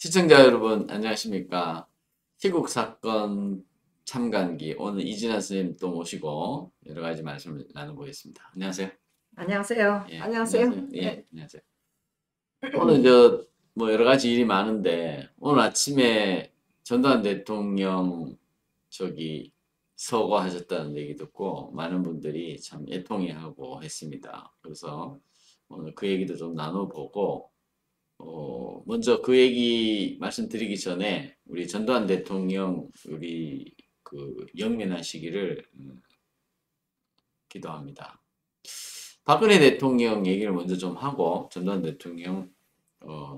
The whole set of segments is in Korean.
시청자 여러분 안녕하십니까. 희국 사건 참관기 오늘 이진아 선생님 또 모시고 여러 가지 말씀을 나눠보겠습니다. 안녕하세요. 안녕하세요. 예, 안녕하세요. 안녕하세요. 예, 네. 안녕하세요. 오늘 뭐 여러 가지 일이 많은데 오늘 아침에 전두환 대통령 저기 서거하셨다는 얘기 듣고 많은 분들이 참 애통해하고 했습니다. 그래서 오늘 그 얘기도 좀 나눠보고 먼저 그 얘기 말씀드리기 전에 우리 전두환 대통령 우리 그 영면하시기를 기도합니다. 박근혜 대통령 얘기를 먼저 좀 하고 전두환 대통령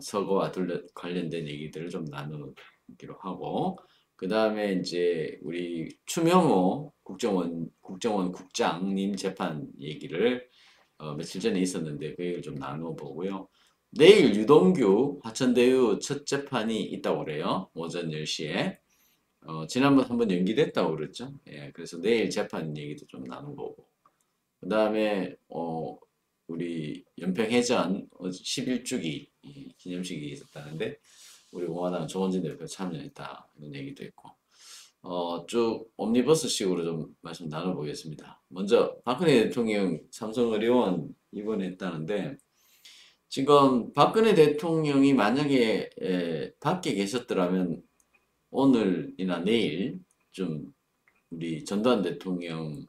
서거와 관련된 얘기들을 좀 나누기로 하고 그 다음에 이제 우리 추명호 국정원 국장님 재판 얘기를 며칠 전에 있었는데 그 얘기를 좀 나눠보고요. 내일 유동규 화천대유 첫 재판이 있다고 그래요. 오전 10시에. 지난번 한번 연기됐다고 그랬죠. 예, 그래서 내일 재판 얘기도 좀 나눠보고. 그 다음에, 우리 연평해전 11주기 기념식이 있었다는데, 우리 공화당 조원진 대표 참여했다. 이런 얘기도 있고. 쭉 옴니버스식으로 좀 말씀 나눠보겠습니다. 먼저, 박근혜 대통령 삼성의료원 입원했다는데, 지금 박근혜 대통령이 만약에 밖에 계셨더라면 오늘이나 내일 좀 우리 전두환 대통령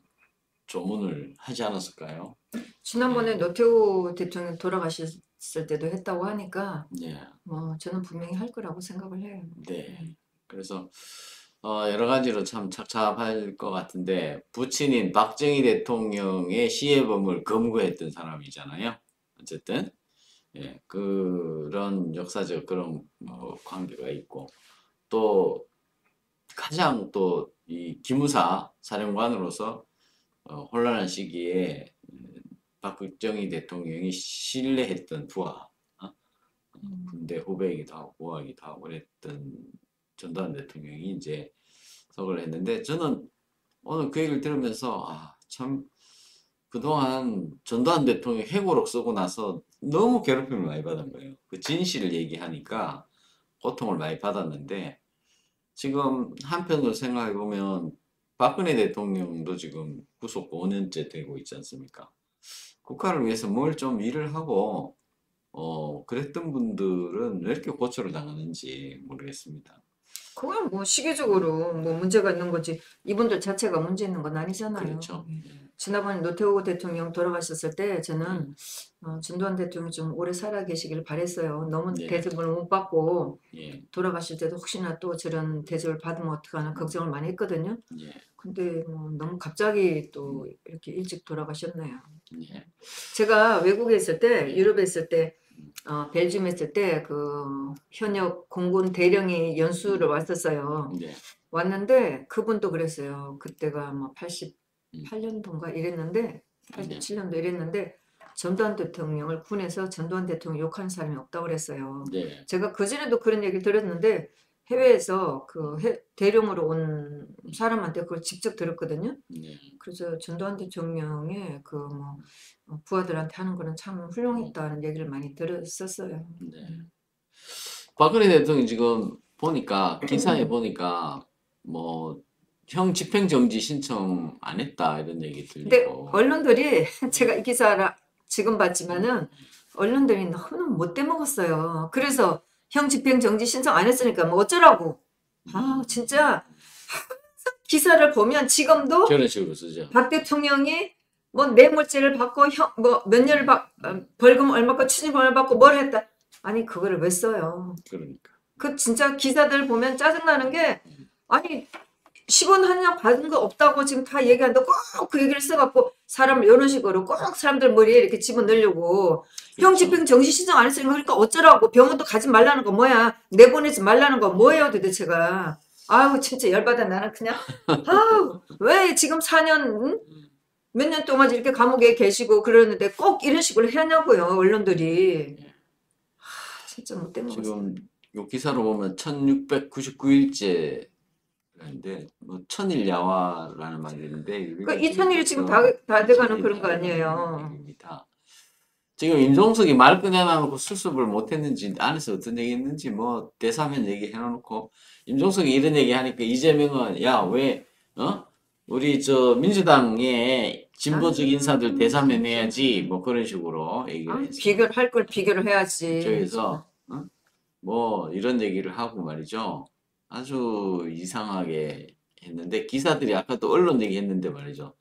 조문을 하지 않았을까요? 지난번에 예, 노태우 대통령 돌아가셨을 때도 했다고 하니까 네, 뭐 저는 분명히 할 거라고 생각을 해요. 네. 그래서 여러 가지로 참 착잡할 것 같은데 부친인 박정희 대통령의 시해범을 검거했던 사람이잖아요. 어쨌든 그런 역사적 그런 관계가 있고 또 가장 또 이 기무사 사령관으로서 혼란한 시기에 박정희 대통령이 신뢰했던 부하, 음. 군대 후배이기도 하고 부하이기도 하고 그랬던 전두환 대통령이 이제 서거를 했는데 저는 오늘 그 얘기를 들으면서 참 그동안 전두환 대통령이 회고록 쓰고 나서 너무 괴롭힘을 많이 받은 거예요. 그 진실을 얘기하니까 고통을 많이 받았는데 지금 한편으로 생각해 보면 박근혜 대통령도 지금 구속 5년째 되고 있지 않습니까? 국가를 위해서 뭘 좀 일을 하고 그랬던 분들은 왜 이렇게 고초를 당하는지 모르겠습니다. 그건 뭐 시기적으로 뭐 문제가 있는 거지 이분들 자체가 문제 있는 건 아니잖아요. 그렇죠. 지난번 노태우 대통령 돌아가셨을 때 예, 저는 전두환 대통령이 좀 오래 살아 계시길 바랬어요. 너무 예, 대접을 못 받고 예, 돌아가실 때도 혹시나 또 저런 대접을 받으면 어떡하나 걱정을 많이 했거든요. 예, 근데 뭐 너무 갑자기 또 이렇게 일찍 돌아가셨네요. 예, 제가 외국에 있을 때, 예, 유럽에 있을 때, 벨gium에 있을 때, 현역 공군 대령이 연수를 왔었어요. 예, 왔는데, 그분도 그랬어요. 그때가 뭐 음, 88년도인가 이랬는데, 예, 87년도 이랬는데, 전두환 대통령을 군에서 전두환 대통령 욕하는 사람이 없다고 그랬어요. 예, 제가 그전에도 그런 얘기를 들었는데, 해외에서 대령으로 온 사람한테 그걸 직접 들었거든요. 예, 그래서 전두환 대통령의 부하들한테 하는 거는 참 훌륭했다는 얘기를 많이 들었었어요. 네. 박근혜 대통령 지금 보니까 기사에 보니까 뭐 형 집행정지 신청 안 했다 이런 얘기 근데 들리고 언론들이 예, 제가 이 기사를 지금 음, 봤지만은 언론들이 너무 못돼 먹었어요. 그래서 형 집행정지 신청 안 했으니까 뭐 어쩌라고. 진짜 기사를 보면 지금도 저런 식으로 쓰죠. 박 대통령이 뭐 뇌물죄를 받고 뭐 몇 년을 벌금 얼마고 추징금 얼마 받고 뭘 했다. 아니 그거를 왜 써요? 그러니까. 그 진짜 기사들 보면 짜증나는 게 아니 10원 한 장 받은 거 없다고 지금 다 얘기하는데 꼭 그 얘기를 써갖고 사람을 이런 식으로 꼭 사람들 머리에 이렇게 집어넣으려고 형 그렇죠. 집행 정시 신청 안 했으니까 그러니까 어쩌라고 병원도 가지 말라는 거 뭐야 내보내지 말라는 거 뭐예요 도대체가 아우 진짜 열받아 나는 그냥 아우 왜 지금 4년 몇 년 동안 이렇게 감옥에 계시고 그러는데 꼭 이런 식으로 해냐고요 언론들이 진짜 못된 것 같습니다. 지금 요 기사로 보면 1699일째 인데 뭐 천일 야화라는 말이 있는데 그 우리가 지금 2000일이 지금 벌써 다 돼가는 2000일 그런 다 거 돼가는 아니에요. 얘기입니다. 지금 임종석이 말 꺼내놔놓고 수습을 못했는지 안에서 어떤 얘기 했는지 뭐 대사면 얘기 해놓고 임종석이 이런 얘기 하니까 이재명은 야 왜 우리 저 민주당의 진보적 인사들 대사면 해야지 뭐 그런 식으로 얘기를 했어요. 비교를 할 걸 비교를 해야지. 저기서 뭐 이런 얘기를 하고 말이죠. 아주 이상하게 했는데 기사들이 아까 또 언론 얘기했는데 말이죠.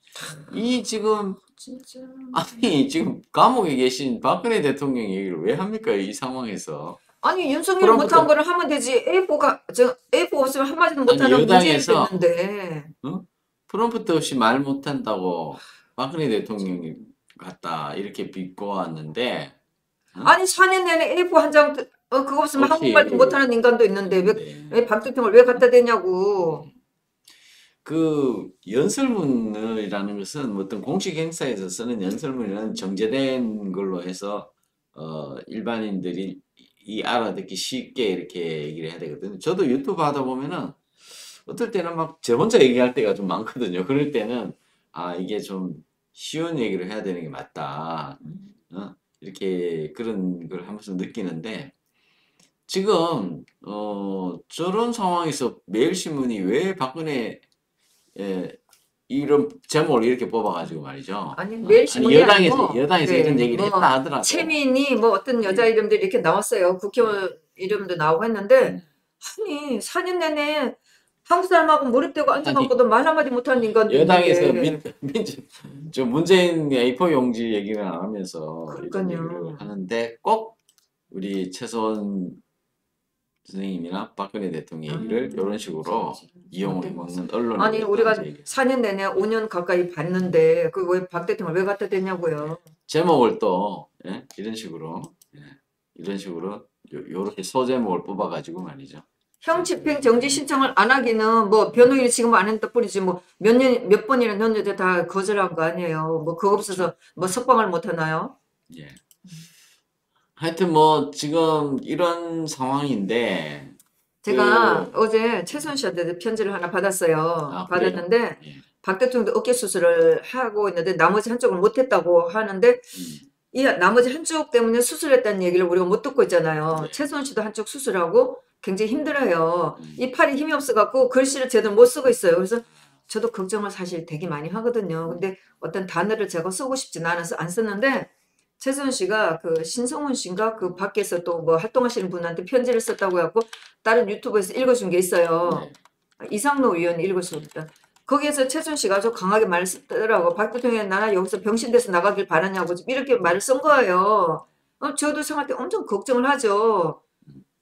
이 지금 진짜. 아니 지금 감옥에 계신 박근혜 대통령 얘기를 왜 합니까? 이 상황에서. 아니 윤석열 그럼부터- 못한 거를 하면 되지. A4 없으면 한마디도 못하는 문재인 여당에서- 됐는데. 프롬프트 없이 말 못한다고 박근혜 대통령이 같다 이렇게 비꼬았는데 아니 4년 내내 A4 한 장 그거 없으면 없이. 한국말도 못하는 인간도 있는데 네. 왜 박 대통령을 왜 갖다 대냐고. 그 연설문이라는 것은 어떤 공식 행사에서 쓰는 연설문은 정제된 걸로 해서 일반인들이 알아듣기 쉽게 이렇게 얘기를 해야 되거든요. 저도 유튜브 하다 보면은 어떨 때는 막 저 혼자 얘기할 때가 좀 많거든요. 그럴 때는 이게 좀 쉬운 얘기를 해야 되는 게 맞다. 이렇게 그런 걸 하면서 느끼는데 지금 저런 상황에서 매일신문이 왜 박근혜 이런 제목을 이렇게 뽑아가지고 말이죠. 아니 매일신문이 아니고 여당에서 네, 이런 얘기를 뭐 했다 하더라고. 최민희 뭐 어떤 여자 이름들이 이렇게 나왔어요. 국회의원 이름도 나오고 했는데 아니 4년 내내 한국 사람하고 몰입되고 앉아갖고도 말 한마디 못하는 인간들. 여당에서 저 문재인 A4 용지 얘기를 안 하면서 이런 그러니까요. 얘기를 하는데 꼭 우리 최소원 선생님이나 박근혜 대통령 얘기를 이런 식으로 이용을 해먹는 언론에 아니 우리가 대해서 얘기해요. 4년 내내 5년 가까이 봤는데 그 왜 박 대통령을 왜 갖다 대냐고요. 제목을 또 이런 식으로 이런 식으로 요렇게 소제목을 뽑아가지고 말이죠. 형 집행 정지 신청을 안 하기는 뭐 변호인이 지금 안 했다 뿐이지 뭐 몇 번이나 했는데 다 거절한 거 아니에요. 뭐 그거 없어서 뭐 석방을 못 하나요? 예. 하여튼 뭐 지금 이런 상황인데 제가 어제 최순 씨한테 편지를 하나 받았어요. 그래요? 받았는데 예. 박 대통령도 어깨 수술을 하고 있는데 나머지 한쪽을 못 했다고 하는데 이 나머지 한쪽 때문에 수술했다는 얘기를 우리가 못 듣고 있잖아요. 네. 최순 씨도 한쪽 수술하고 굉장히 힘들어요. 음. 이 팔이 힘이 없어갖고 글씨를 제대로 못 쓰고 있어요. 그래서 저도 걱정을 사실 되게 많이 하거든요. 근데 어떤 단어를 제가 쓰고 싶진 않아서 안 썼는데 최순 씨가 그 신성훈 씨인가 그 밖에서 또 뭐 활동하시는 분한테 편지를 썼다고 해갖고 다른 유튜브에서 읽어준 게 있어요. 네. 이상로 의원이 읽었습니다. 거기에서 최순 씨가 아주 강하게 말을 쓰더라고. 박 대통령이 나는 여기서 병신돼서 나가길 바라냐고 이렇게 말을 쓴 거예요. 저도 생각할 때 엄청 걱정을 하죠.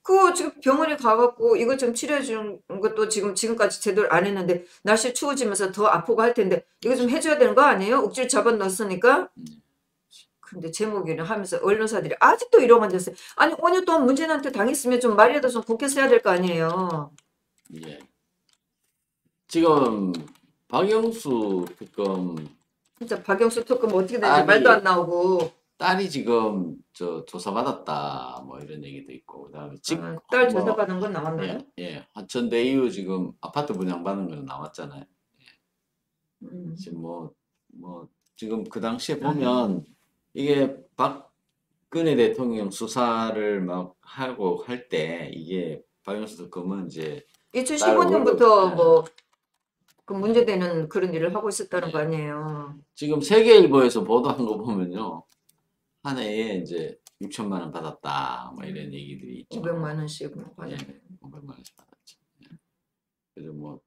그 지금 병원에 가갖고 이거 좀 치료해 주는 것도 지금까지 제대로 안 했는데 날씨 추워지면서 더 아프고 할 텐데 이거 좀 해줘야 되는 거 아니에요? 억지로 잡아넣었으니까. 근데 제목이는 하면서 언론사들이 아직도 이러고 앉았어요. 아니 5년 동안 문재인한테 당했으면 좀 말이라도 좀 곱게 써야 될 거 아니에요. 예. 지금 박영수 특검 진짜 박영수 특검 어떻게 되는지 아니, 말도 안 나오고. 딸이 지금 저 조사받았다 뭐 이런 얘기도 있고 그다음에 딸 뭐, 조사받은 건 나왔나요? 예, 화천대 이후 지금 아파트 분양받는 거 나왔잖아요. 지금 뭐 지금 그 당시에 보면 이게 박근혜 대통령 수사를 막 하고 할 때 이게 박영수 특검은 이제 2015년부터 뭐 그 문제되는 그런 일을 하고 있었다는 거 아니에요. 지금 세계일보에서 보도한 거 보면요. 한 해에 이제 6천만 원 받았다 뭐 이런 얘기들이 있죠. 500만 원씩 예, 500만 원씩 받았죠. 예. 그래서 뭐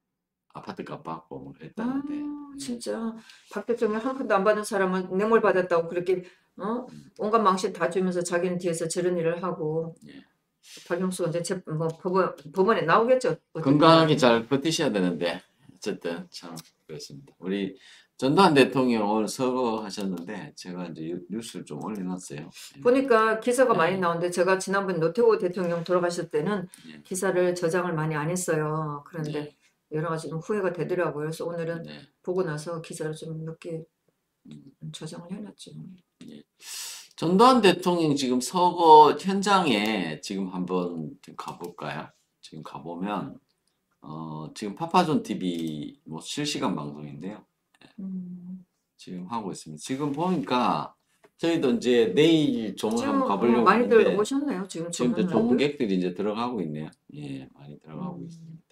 아파트 값 받고 뭐 그랬다는데 진짜 박 대통령 한 푼도 안 받은 사람은 뇌물 받았다고 그렇게 온갖 망신 다 주면서 자기는 뒤에서 저런 일을 하고. 예. 박영수가 이제 뭐 법원에 나오겠죠. 건강하게 잘 버티셔야 되는데 어쨌든 참 그렇습니다. 우리 전두환 대통령 오늘 서거하셨는데 제가 이제 뉴스를 좀 올려놨어요. 예. 보니까 기사가 네. 많이 나오는데 제가 지난번 노태우 대통령 돌아가실 때는 예. 기사를 저장을 많이 안 했어요. 그런데 네. 여러 가지 좀 후회가 되더라고요. 그래서 오늘은 네. 보고 나서 기사를 좀 몇 개 저장을 해놨죠. 전두환 대통령 지금 서거 현장에 지금 한번 좀 가볼까요? 지금 가보면 지금 파파존 TV 뭐 실시간 방송인데요. 지금 하고 있습니다. 지금 보니까 저희도 이제 내일 조문 지금 한번 가보려고 많이들 하는데 오셨나요? 지금 지금도 전문가들? 조문객들이 이제 들어가고 있네요. 예, 많이 들어가고 음, 있습니다.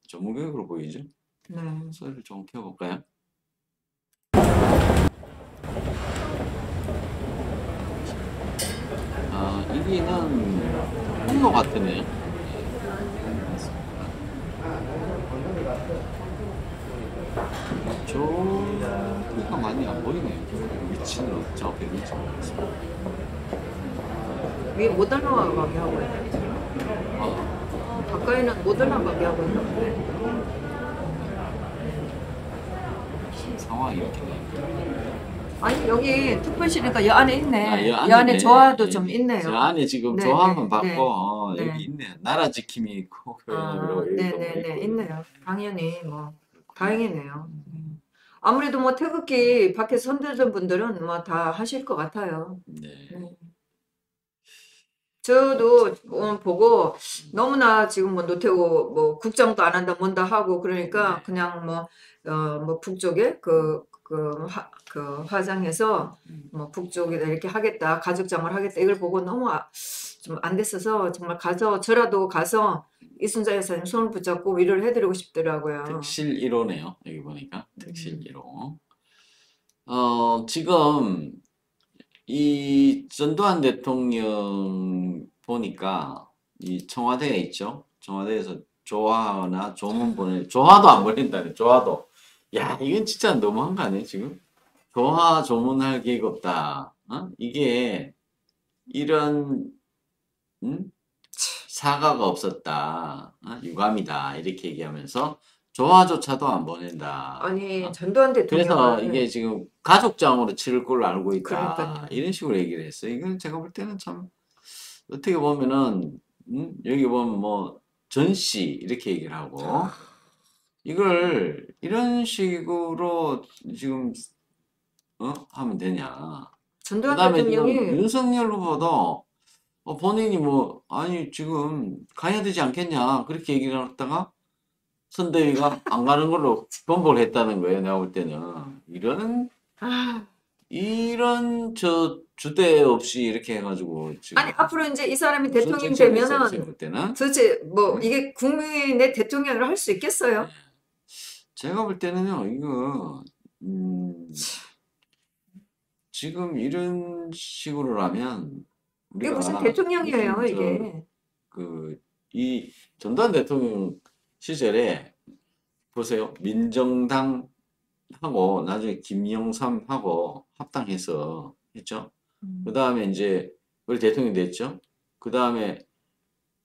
조문객으로 보이죠? 네. 소리를 좀 켜볼까요? 아, 여기는 통로 같으네요. 저기가 많이 안 보이네요. 위치는 어디 정확히 있는지 모르겠습니다. 위에 못 올라가게 하고 있네. 아, 가까이는 못 올라가게 하고 있는데. 지금 상황이 이렇게 돼요. 아니 여기 특별실이니까 이 안에 있네. 아, 이 이 안에 안에 있네. 조화도 예. 좀 저 있네요. 안에 지금 네, 조화만 네, 받고 네, 여기 네. 있네. 나라 지킴이 있고 교회나 아, 여기도 뭐 네네네, 있고 있네요. 당연히 뭐 그렇군요. 다행이네요. 아무래도 뭐 태극기 밖에 선대던 분들은 뭐 다 하실 것 같아요. 네. 네. 저도 보고 너무나 지금 뭐 노태우 뭐 국정도 안 한다 뭔다 하고 그러니까 네. 그냥 뭐 북쪽에 그 화장해서 뭐 북쪽에 이렇게 하겠다 가족장을 하겠다 이걸 보고 너무 좀 안 됐어서 정말 가서 저라도 가서 이순자 여사님 손을 붙잡고 위로를 해드리고 싶더라고요. 특실 1호네요. 여기 보니까 특실 음. 1호. 지금 이 전두환 대통령 보니까 이 청와대에 있죠. 청와대에서 조화나 조문 조화도 안 보낸다네. 조화도. 야, 이건 진짜 너무한 거 아니에요, 지금? 조화 조문할 계획 없다. 어? 이게 이런 사과가 없었다. 유감이다. 이렇게 얘기하면서 조화조차도 안 보낸다. 아니 전두환 그래서 이게 대통령을 지금 가족장으로 치를 걸로 알고 있다. 그러니까요. 이런 식으로 얘기를 했어요. 이건 제가 볼 때는 참 어떻게 보면은 여기 보면 뭐 전씨 이렇게 얘기를 하고 이걸 이런 식으로 지금 하면 되냐. 전두환 그다음에 지금 대통령이 윤석열 후보도 본인이 뭐 아니 지금 가야 되지 않겠냐 그렇게 얘기를 했다가 선대위가 안 가는 걸로 번복을 했다는 거예요. 내가 볼 때는 아, 이런 저 주대 없이 이렇게 해가지고 지금 아니 앞으로 이제 이 사람이 무슨 대통령 정책을 했어요, 제가 되면은 볼 때는. 도대체 뭐 응? 이게 국민의 대통령을 할 수 있겠어요? 제가 볼 때는요, 이거 지금 이런 식으로라면 이게 무슨 우리가 대통령이에요, 무슨 이게. 이 전두환 대통령 시절에 보세요, 민정당하고 나중에 김영삼하고 합당해서 했죠. 그 다음에 이제 우리 대통령 됐죠. 그 다음에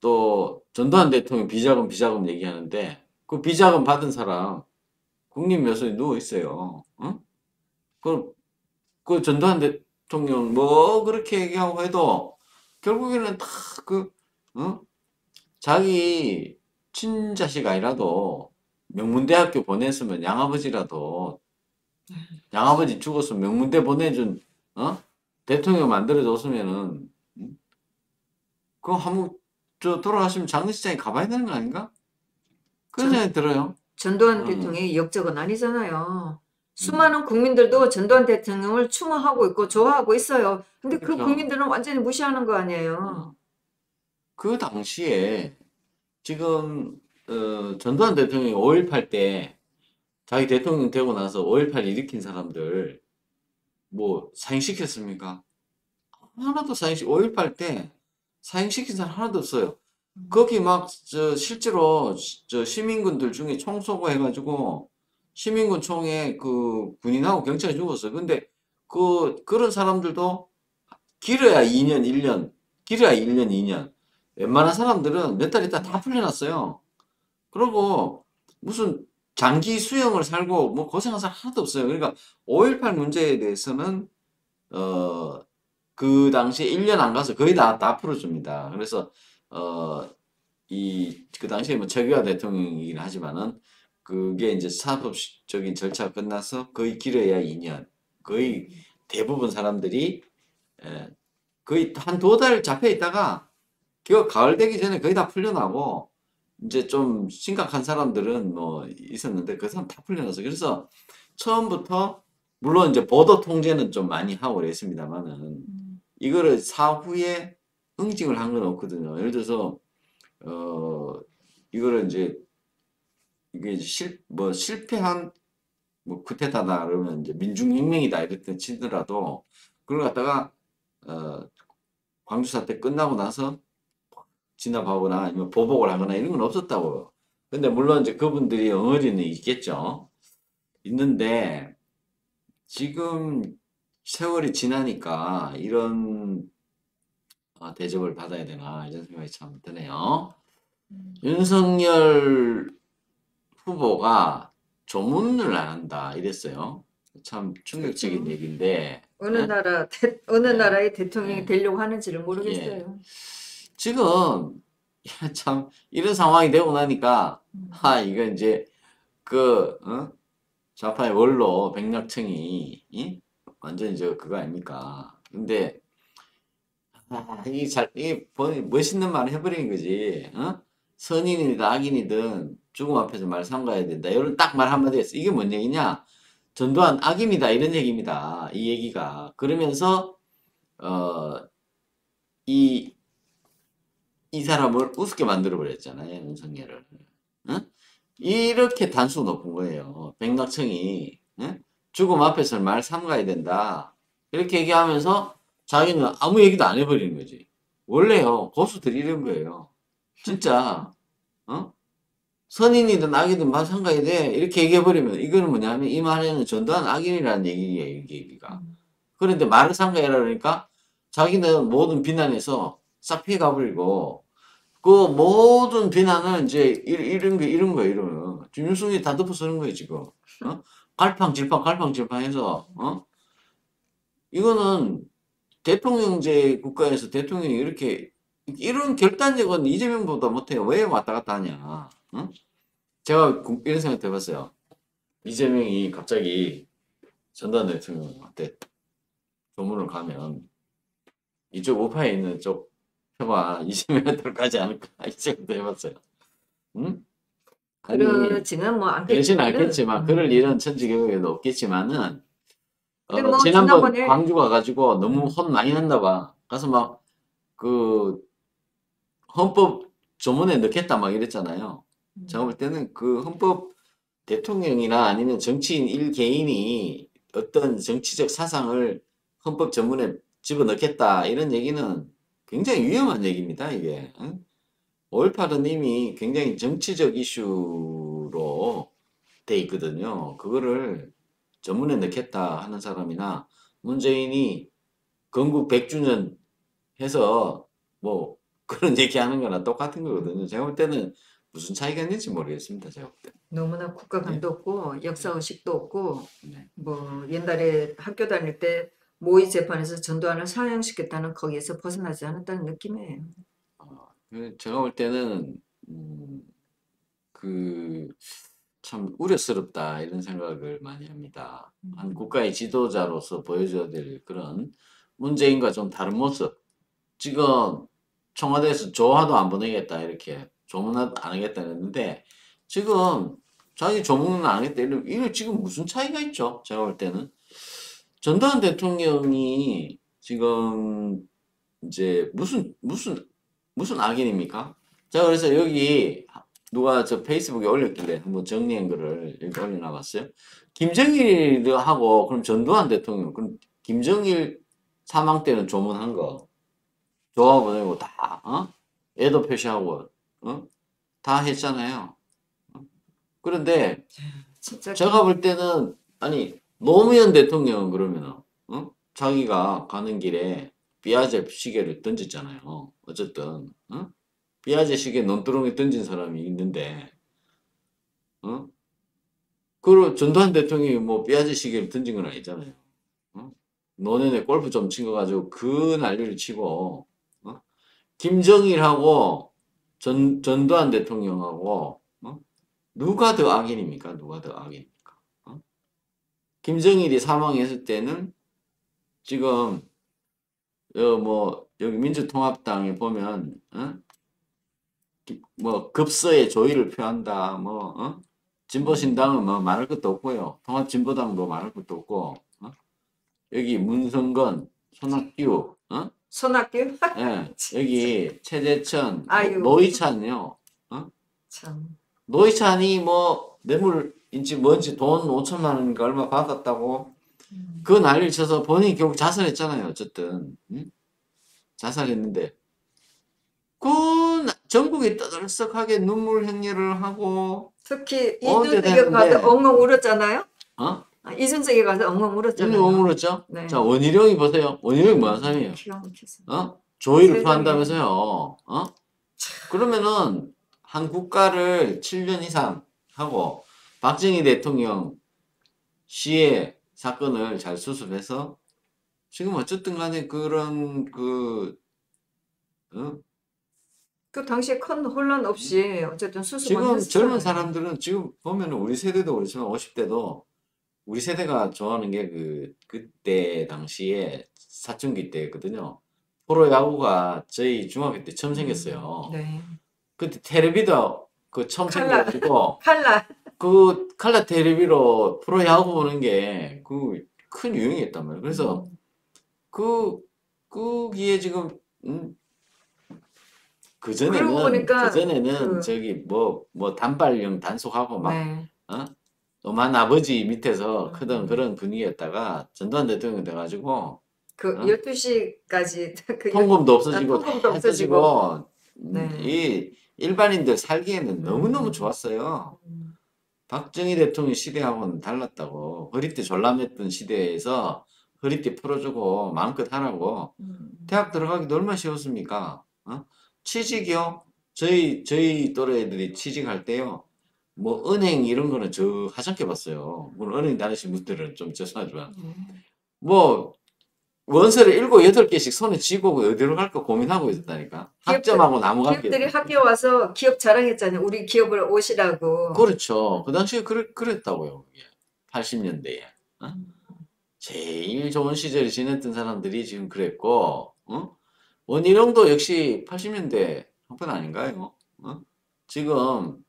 또 전두환 대통령 비자금 얘기하는데 그 비자금 받은 사람 국립 묘소에 누워 있어요. 어? 그, 그 전두환 대통령 뭐 그렇게 얘기하고 해도 결국에는 다 그, 어? 자기 친자식 아니라도 명문대학교 보냈으면 양아버지라도 양아버지 죽었으면 명문대 보내준 대통령 만들어줬으면은 그거 한번 저 돌아가시면 장례식장에 가봐야 되는 거 아닌가? 그런 전, 생각이 들어요. 전두환 음, 대통령이 역적은 아니잖아요. 음, 수많은 국민들도 전두환 대통령을 추모하고 있고 좋아하고 있어요. 근데 그 그렇죠. 국민들은 완전히 무시하는 거 아니에요. 그 당시에 지금 전두환 대통령이 5.18 때 자기 대통령 되고 나서 5.18 일으킨 사람들 뭐 사형시켰습니까? 하나도 5.18 때 사형시킨 사람 하나도 없어요. 거기 막 저 실제로 저 시민군들 중에 총 쏘고 해가지고 시민군 총에 그 군인하고 경찰이 죽었어요. 근데 그런 사람들도 길어야 2년, 1년, 길어야 1년, 2년. 웬만한 사람들은 몇 달 있다 다 풀려났어요. 그리고 무슨 장기 수용을 살고 뭐 고생한 사람 하나도 없어요. 그러니까 5.18 문제에 대해서는 어, 그 당시에 1년 안 가서 거의 다 풀어줍니다. 그래서 어, 그 당시에 뭐 최규하 대통령이긴 하지만은 그게 이제 사법적인 절차가 끝나서 거의 길어야 2년. 거의 대부분 사람들이 예, 거의 한 2달 잡혀 있다가 가을 되기 전에 거의 다 풀려나고 이제 좀 심각한 사람들은 뭐 있었는데 그 사람 다 풀려나서 그래서 처음부터 물론 이제 보도 통제는 좀 많이 하고 그랬습니다만은 음. 이거를 사후에 응징을 한 건 없거든요. 예를 들어서 어 이거를 이제 이게 이제 실패한 뭐 쿠데타다 그러면 이제 민중혁명이다 이렇게 치더라도 그걸 갖다가 어 광주 사태 끝나고 나서 진압하거나 아니면 보복을 하거나 이런 건 없었다고요. 근데 물론 이제 그분들이 엉어리는 있겠죠. 있는데 지금 세월이 지나니까 이런 대접을 받아야 되나 이런 생각이 참 드네요. 윤석열 후보가 조문을 안 한다 이랬어요. 참 충격적인 그렇죠. 얘기인데, 예? 어느 예, 나라의 대통령이 예, 되려고 하는지를 예. 모르겠어요. 지금 참 이런 상황이 되고 나니까 이거 이제 좌파의 원로 백낙청이 완전히 그거 아닙니까? 근데 멋있는 말을 해버리는 거지. 어? 선인이든 악인이든 죽음 앞에서 말 삼가야 된다. 이런 딱 말 한마디 했어. 이게 뭔 얘기냐? 전두환 악입니다. 이런 얘기입니다. 이 얘기가. 그러면서, 어, 이, 이 사람을 우습게 만들어버렸잖아요. 윤석열을. 어? 이렇게 단수 높은 거예요. 백낙청이. 죽음 앞에서 말 삼가야 된다. 이렇게 얘기하면서 자기는 아무 얘기도 안 해버리는 거지. 원래요, 고수들이 이런 거예요. 진짜, 어? 선인이든 악이든 말 삼가야 돼. 이렇게 얘기해버리면, 이거는 뭐냐면, 이 말에는 전두환 악인이라는 얘기예요, 이 얘기가. 그런데 말을 삼가해라 그러니까, 자기는 모든 비난에서 싹 피해가버리고, 그 모든 비난은 이제 이런 거예요, 이러면. 김일성이 다 덮어 쓰는 거예요, 지금. 어? 갈팡질팡, 갈팡질팡 해서, 이거는 대통령제 국가에서 대통령이 이런 결단력은 이재명보다 못해요. 왜 왔다 갔다 하냐. 어? 제가 이런 생각 해봤어요. 이재명이 갑자기 전두환 대통령한테 조문을 가면 이쪽 우파에 있는 쪽 표가 이재명한테로 가지 않을까 이 생각도 해봤어요. 응? 아니 그러지는 뭐 그러진 않겠지만은, 않겠지만 그럴 일은 천지개벽에도 없겠지만은 근데 뭐 지난번 지난번에, 광주 가가지고 너무 음, 혼 많이 났나 봐. 가서 막 그 헌법 조문에 넣겠다 막 이랬잖아요. 제가 볼 때는 그 헌법 대통령이나 아니면 정치인 일개인이 어떤 정치적 사상을 헌법 전문에 집어넣겠다 이런 얘기는 굉장히 위험한 얘기입니다. 이게 5.18은 이미 굉장히 정치적 이슈로 돼 있거든요. 그거를 전문에 넣겠다 하는 사람이나 문재인이 건국 100주년 해서 뭐 그런 얘기하는 거나 똑같은 거거든요. 제가 볼 때는 무슨 차이가 있는지 모르겠습니다. 제가 볼 때는. 너무나 예? 국가감도 없고 네. 역사의식도 없고 네. 뭐 옛날에 학교 다닐 때 모의 재판에서 전두환을 사형시켰다는 거기에서 벗어나지 않았다는 느낌이에요. 제가 볼 때는 그 참 우려스럽다 이런 생각을 많이 합니다. 한 국가의 지도자로서 보여줘야 될 그런 문재인과 좀 다른 모습. 지금 청와대에서 조화도 안 보내겠다 이렇게 조문안 안 하겠다 했는데 지금 자기 조문은 안 하겠다 이거 지금 무슨 차이가 있죠? 제가 볼 때는 전두환 대통령이 지금 이제 무슨 악인입니까? 제가 그래서 여기 누가 저 페이스북에 올렸길래 한번 정리한 거를 여기 올려놔봤어요. 김정일하고 그럼 전두환 대통령 그럼 김정일 사망 때는 조문한 거 조화 보내고 다 애도 표시하고 다 했잖아요. 그런데 진짜 제가 볼 때는 아니 노무현 대통령은 그러면은 자기가 가는 길에 비아제 시계를 던졌잖아요. 어쨌든 비아제 시계 논두렁에 던진 사람이 있는데 어? 그 전두환 대통령이 뭐 비아제 시계를 던진 건 아니잖아요. 노년에 골프 좀 친 거 가지고 그 난리를 치고 김정일하고 전두환 대통령하고 누가 더 악인입니까? 누가 더 악인입니까? 김정일이 사망했을 때는 지금 뭐 여기 민주통합당에 보면 뭐 급서에 조의를 표한다 뭐 진보신당은 뭐 말할 것도 없고요 통합진보당도 말할 것도 없고 여기 문성건, 손학규, 어? 손학규? 예, 여기 최재천, 아유. 노희찬요. 어? 참. 노희찬이 뭐 뇌물인지 뭔지 돈 5천만 원인가 얼마 받았다고 음. 그 난리를 쳐서 본인이 결국 자살했잖아요. 어쨌든 응? 자살했는데 그 전국이 떠들썩하게 눈물 행렬을 하고 특히 언제 이준석에 가서 되는데 엉엉 울었잖아요. 어? 이준석에 가서 엉엉 윤리 울었잖아요. 오물었죠? 네. 자 원희룡이 보세요. 원희룡이 뭐하는 사람이에요? 기가 막히지. 어? 조의를 세상에. 표한다면서요. 어? 그러면은 한 국가를 7년 이상 하고 박정희 대통령 시해 사건을 잘 수습해서 지금 어쨌든 간에 그런 어? 그 당시에 큰 혼란 없이 어쨌든 수습은 지금 젊은 했어요. 사람들은 지금 보면은 우리 세대도 그렇지만 50대도 우리 세대가 좋아하는 게 그때 당시에 사춘기 때였거든요. 프로야구가 저희 중학교 때 처음 생겼어요. 네. 그때 텔레비도 그 처음 칼라. 생겨가지고 칼라. 그 칼라 텔레비로 프로야구 보는 게 그 큰 유행이었단 말이에요. 그래서 거기에 지금 그러고 보니까 그전에는 저기 뭐 단발령 단속하고 막 네. 어? 엄한 아버지 밑에서 음. 크던 그런 분위기였다가 전두환 대통령 돼가지고 그 어? 12시까지 그 통금도 없어지고 통금도 다 없어지고. 없어지고 네. 이 일반인들 살기에는 너무너무 좋았어요. 음. 박정희 대통령 시대하고는 달랐다고. 허리띠 졸라맸던 시대에서 허리띠 풀어주고 마음껏 하라고. 대학 들어가기도 얼마나 쉬웠습니까? 어? 취직이요? 저희 또래 애들이 취직할 때요. 뭐 은행 이런 거는 저 하찮게 봤어요. 물론 은행 다니신 분들은 좀 죄송하지만 뭐 원서를 7, 8개씩 손에 쥐고 어디로 갈까 고민하고 있었다니까. 학점하고 나무감기. 기업들이 학교 와서 기업 자랑했잖아요. 우리 기업을 오시라고. 그렇죠. 그 당시에 그랬다고요. 80년대에. 어? 제일 좋은 시절을 지냈던 사람들이 지금 그랬고, 어? 원희룡도 역시 80년대 형편 아닌가요? 어? 지금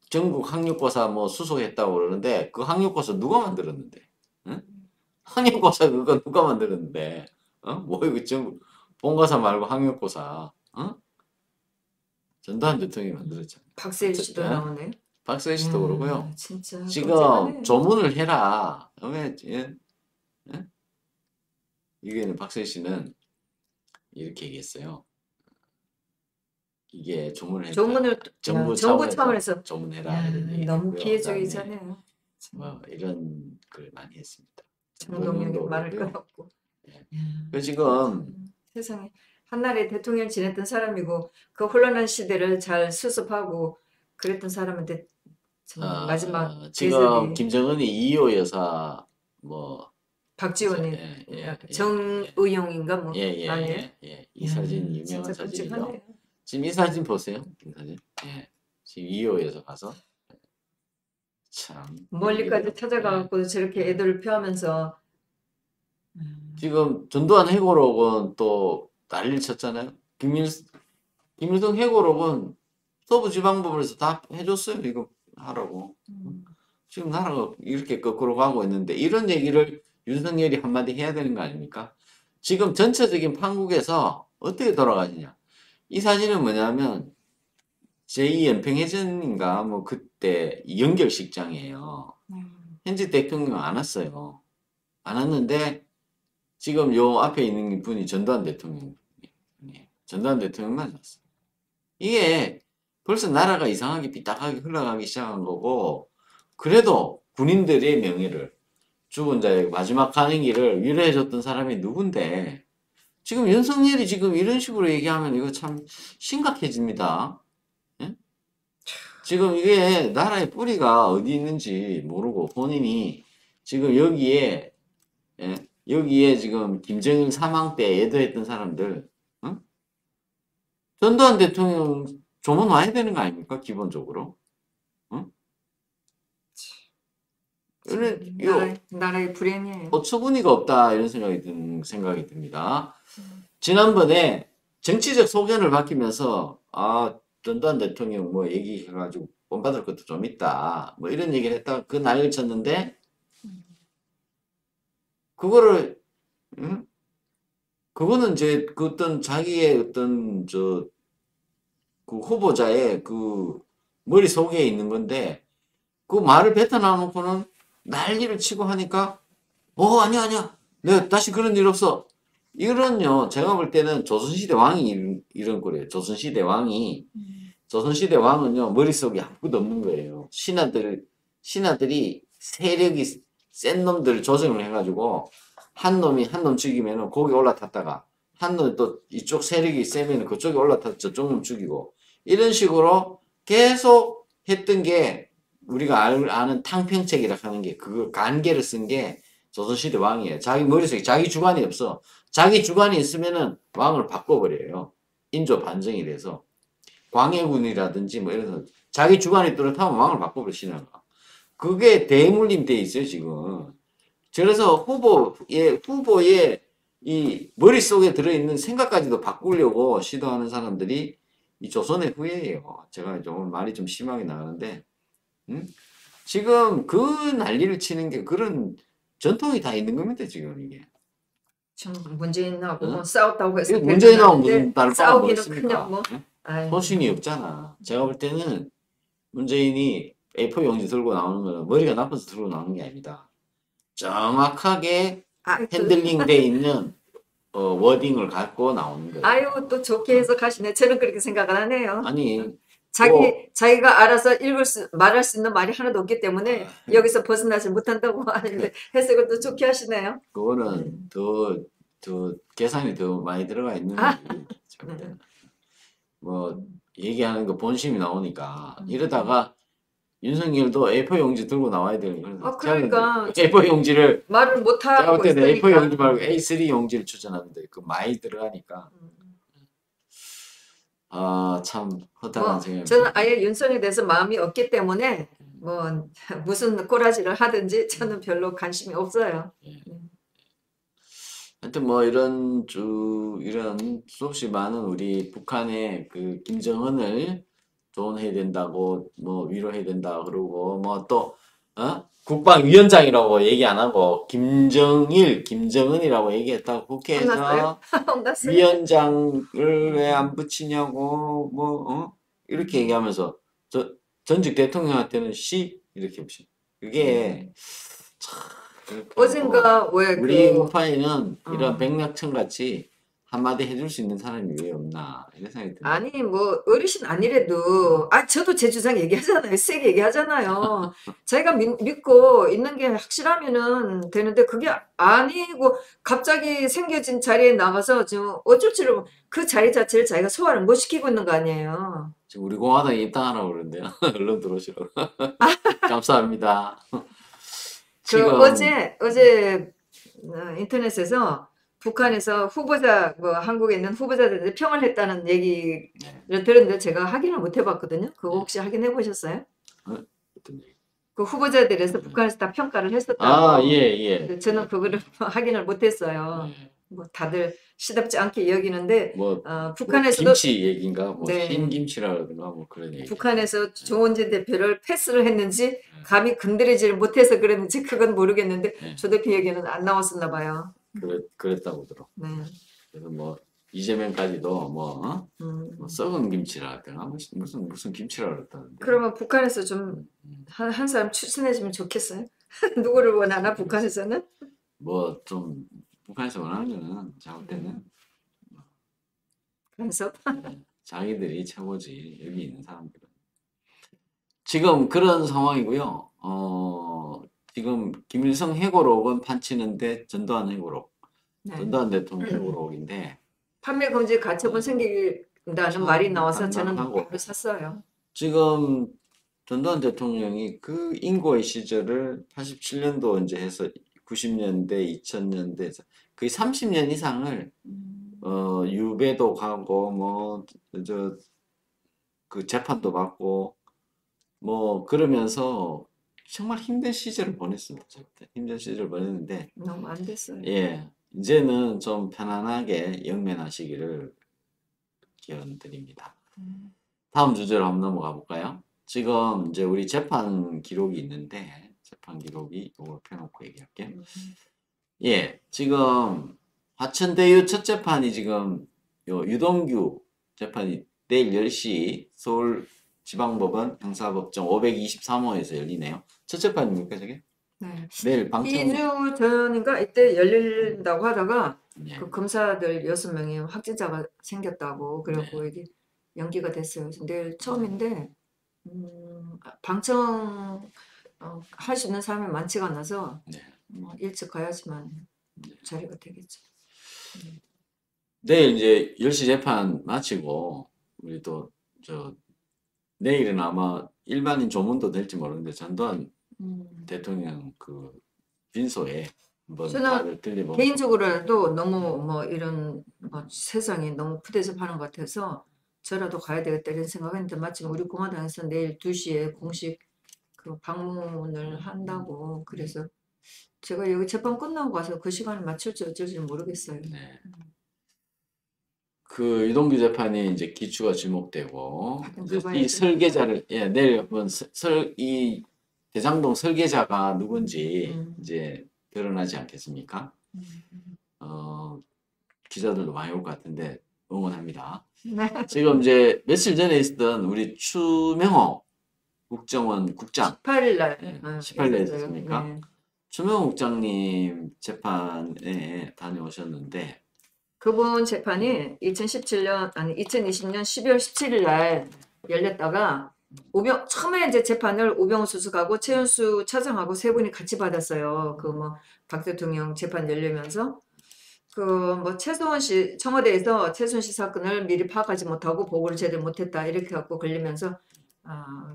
전국 학력고사 뭐 수속했다고 그러는데 그 학력고사 누가 만들었는데? 응? 학력고사 그거 누가 만들었는데? 어? 뭐 이거 전국 본고사 말고 학력고사? 어? 전두환 대통령이 만들었잖아요. 박세일 씨도 예? 나오네. 박세일 씨도 그러고요. 진짜 지금 끔찍하네. 조문을 해라. 왜, 예? 예? 이게 박세일 씨는 이렇게 얘기했어요. 이게 조문을 했다. 조문을 정부 정부 차원에서 차원에서 조문해라. 야, 이런 얘기 너무 했고요. 피해적이잖아요. 뭐 이런 걸 많이 했습니다. 정동영이 정동영도 말을 그러고요. 끊었고. 예. 야, 그 지금 세상에 한나라에 대통령 지냈던 사람이고 그 혼란한 시대를 잘 수습하고 그랬던 사람한테 정말 마지막 지금 대접이 김정은이 이호 여사 뭐 박지원이 정의용인가 뭐 아니에요? 이 사진 유명한 진짜 사진이죠. 끔찍하네요. 지금 이 사진 보세요. 이 사진. 예. 지금 이호에서 가서 참 멀리까지 예. 찾아가고 저렇게 애들을 펴하면서 지금 전두환 해고록은 또 난리를 쳤잖아요. 김일성 해고록은 서부지방법원에서 다 해줬어요. 이거 하라고. 지금 나라가 이렇게 거꾸로 가고 있는데 이런 얘기를 윤석열이 한마디 해야 되는 거 아닙니까? 지금 전체적인 판국에서 어떻게 돌아가시냐. 이 사진은 뭐냐면 제2연평해전인가 뭐 그때 연결식장이에요. 현직 대통령 안 왔어요. 안 왔는데 지금 요 앞에 있는 분이 전두환 대통령이에요. 전두환 대통령만 왔어요. 이게 벌써 나라가 이상하게 삐딱하게 흘러가기 시작한 거고 그래도 군인들의 명예를 죽은 자의 마지막 가는 길을 위로해줬던 사람이 누군데 지금 윤석열이 지금 이런 식으로 얘기하면 이거 참 심각해집니다. 예? 지금 이게 나라의 뿌리가 어디 있는지 모르고 본인이 지금 여기에 지금 김정일 사망 때 애도했던 사람들 어? 전두환 대통령 조문 와야 되는 거 아닙니까? 기본적으로. 어? 나라의 불행이에요. 어처구니가 없다 이런 생각이 듭니다. 지난번에 정치적 소견을 바뀌면서 전두환 대통령 뭐 얘기해가지고 본받을 것도 좀 있다 뭐 이런 얘기를 했다가 그 난리를 쳤는데 그거를 응? 그거는 이제 그 어떤 자기의 어떤 그 후보자의 그 머릿속에 있는 건데 그 말을 뱉어놔 놓고는 난리를 치고 하니까 아니야 내가 다시 그런 일 없어. 이런요 제가 볼 때는 조선시대 왕이 이런 거래요. 조선시대 왕은요 머릿속에 아무것도 없는 거예요. 신하들이 세력이 센 놈들을 조정을 해가지고 한 놈이 한 놈 죽이면은 거기 올라탔다가 한 놈이 또 이쪽 세력이 세면은 그쪽에 올라타서 저쪽 놈 죽이고 이런 식으로 계속 했던 게 우리가 아는 탕평책이라 하는 게 그 간계를 쓴 게 조선시대 왕이에요. 자기 머릿속에 자기 주관이 없어. 자기 주관이 있으면은 왕을 바꿔버려요. 인조 반정이 돼서. 광해군이라든지 뭐 이런 서 자기 주관이 뚜렷하면 왕을 바꿔버려 신하가. 그게 대물림 돼 있어요 지금. 그래서 후보의 이 머릿속에 들어있는 생각까지도 바꾸려고 시도하는 사람들이 이 조선의 후예예요. 제가 좀 말이 좀 심하게 나가는데 지금 그 난리를 치는 게 그런 전통이 다 있는 겁니다 지금 이게. 참 문재인하고 어? 뭐 싸웠다고 해서 문재인하고 대단한데 무슨 다를 바가 싸우기는 뭐겠습니까? 그냥 뭐 예? 아유, 소신이 없잖아. 제가 볼 때는 문재인이 A4 용지 들고 나오는 거는 머리가 나빠서 들고 나오는 게 아닙니다. 정확하게 핸들링 돼 있는 워딩을 갖고 나오는 거예요. 아유 또 좋게 해석하시네. 저는 그렇게 생각을 안 해요. 아니 자기가 알아서 말할 수 있는 말이 하나도 없기 때문에 여기서 벗어나지 못한다고 하는데 해석을 또 좋게 하시네요. 그거는 더 계산이 더 많이 들어가 있는 거지. 제가 볼 때는. 뭐 얘기하는 거 본심이 나오니까 이러다가 윤석열도 A4 용지 들고 나와야 되는 거예요. 그러니까 A4 용지를 말을 못 제가 하고 볼 때는 A4 있으니까. 용지 말고 A3 용지를 추천하는데 그 많이 들어가니까 참 허탈한 생각이 저는 아예 윤석열에 대해서 마음이 없기 때문에 뭐 무슨 꼬라지를 하든지 저는 별로 관심이 없어요. 하여튼 뭐 이런 수없이 많은 우리 북한의 그 김정은을 조언해야 된다고 뭐 위로해야 된다 그러고 뭐 또 국방위원장이라고 얘기 안 하고 김정은이라고 얘기했다고 국회에서 혼났어요? 위원장을 왜 안 붙이냐고 이렇게 얘기하면서 전직 대통령한테는 이렇게 붙이. 그게 참 어젠가 우리 우파에는 이런 백낙천 같이 한마디 해줄 수 있는 사람이 왜 없나 이런 생각이 듭니다. 아니 뭐 어르신 아니래도 저도 제 주장 얘기하잖아요. 세게 얘기하잖아요. 자기가 믿고 있는 게 확실하면은 되는데 그게 아니고 갑자기 생겨진 자리에 나가서 지금 어쩔 줄을 그 자리 자체를 자기가 소화를 못 시키고 있는 거 아니에요. 지금 우리 공화당에 입당하라고 그러는데요. 얼른 들어오시라고. 감사합니다. 어제 인터넷에서 북한에서 후보자 한국에 있는 후보자들한테 평을 했다는 얘기를 들었는데 제가 확인을 못 해봤거든요. 그거 혹시 확인해 보셨어요? 어떤 얘기? 그 후보자들에서 북한에서 다 평가를 했었다고. 예. 근데 저는 그거를 확인을 못 했어요. 뭐 다들 시답지 않게 여기는데 북한에서도 김치 얘기인가 흰 김치라든가 그런 얘기. 북한에서 조원진 대표를 패스를 했는지 감히 건드리지를 못해서 그랬는지 그건 모르겠는데 조 대표 얘기는 안 나왔었나 봐요. 그랬다고 들어. 네. 그래서 뭐 이재명까지도 뭐 썩은 김치라든가 무슨 김치라 그랬다는데. 그러면 북한에서 좀 한 사람 추천해주면 좋겠어요? 누구를 원하나 북한에서는? 뭐 좀 북한에서 원하는 거는 제가 볼 때는 그래서 자기들이 최고지 여기 있는 사람들은. 지금 그런 상황이고요. 지금 김일성 해고록은 판치는데 전두환 해고록, 전두환 대통령 해고록인데 판매금지 가처분 생긴다는 말이 나와서 저는 바로 샀어요. 지금 전두환 대통령이 그 인고의 시절을 87년도 이제 해서 90년대, 2000년대 거의 30년 이상을 유배도 가고 그 재판도 받고 그러면서 정말 힘든 시절을 보냈습니다. 힘든 시절을 보냈는데 너무 안 됐어요. 예, 이제는 좀 편안하게 영면하시기를 기원드립니다. 다음 주제로 한번 넘어가 볼까요? 지금 이제 우리 재판 기록이 있는데 재판 기록이 이걸 펴놓고 얘기할게. 예, 지금 화천대유 첫 재판이 지금 요 유동규 재판이 내일 10시 서울지방법원 형사법정 523호에서 열리네요. 첫 재판입니까, 저게? 네. 내일 방청. 2주 전인가 이때 열린다고 하다가 예, 그 검사들 6명이 확진자가 생겼다고 그래갖고 네. 이게 연기가 됐어요. 그래서 내일 처음인데 방청 할 수 있는 사람이 많지가 않아서 네. 뭐 일찍 가야지만 자리가 되겠죠. 내일 이제 10시 재판 마치고 우리 또 저 내일은 아마 일반인 조문도 될지 모르는데 전두환 음. 대통령 그 빈소에 한번 저는 다들 들려보고 개인적으로라도 너무 뭐 이런 뭐 세상이 너무 푸대접하는 것 같아서 저라도 가야 되겠다 이런 생각했는데 마침 우리 공화당에서 내일 2시에 공식 그 방문을 한다고 그래서 제가 여기 재판 끝나고 가서 그 시간을 맞출지 어쩔지 모르겠어요. 네. 그 유동규 재판이 이제 기추가 주목되고 하여튼 이제 그거에 이 설계자를 내일 한번 이 대장동 설계자가 누군지 음, 이제 드러나지 않겠습니까? 음. 기자들도 많이 올 것 같은데 응원합니다. 네. 지금 이제 며칠 전에 있었던 우리 추명호 국정원 국장 18일 날 18일에 있었어요. 있었습니까? 네. 추명호 국장님 재판에 다녀오셨는데 그분 재판이 2017년 아니 2020년 12월 17일 날 열렸다가 처음에 이제 재판을 우병우 수석하고 최은수 차장하고 세 분이 같이 받았어요. 그 뭐 박 대통령 재판 열리면서 그 뭐 최소원 씨 청와대에서 최소원 씨 사건을 미리 파악하지 못하고 보고를 제대로 못했다 이렇게 갖고 걸리면서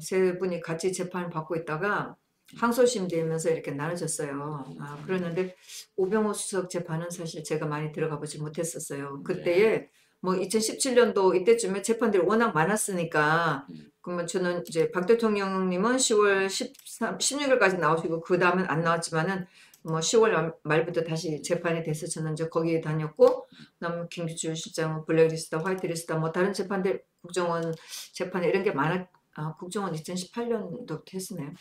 세 분이 같이 재판을 받고 있다가 항소심 되면서 이렇게 나눠졌어요. 그랬는데 우병우 수석 재판은 사실 제가 많이 들어가 보지 못했었어요. 그때에 뭐 2017년도 이때쯤에 재판들이 워낙 많았으니까 그러면 저는 이제 박 대통령님은 10월 13, 16일까지 나오시고 그 다음은 안 나왔지만은 뭐 10월 말부터 다시 재판이 돼서 저는 이제 거기에 다녔고 그다음 김기춘 실장 블랙리스트, 화이트리스트 뭐 다른 재판들 국정원 재판 이런 게 국정원 2018년도부터 했으네요.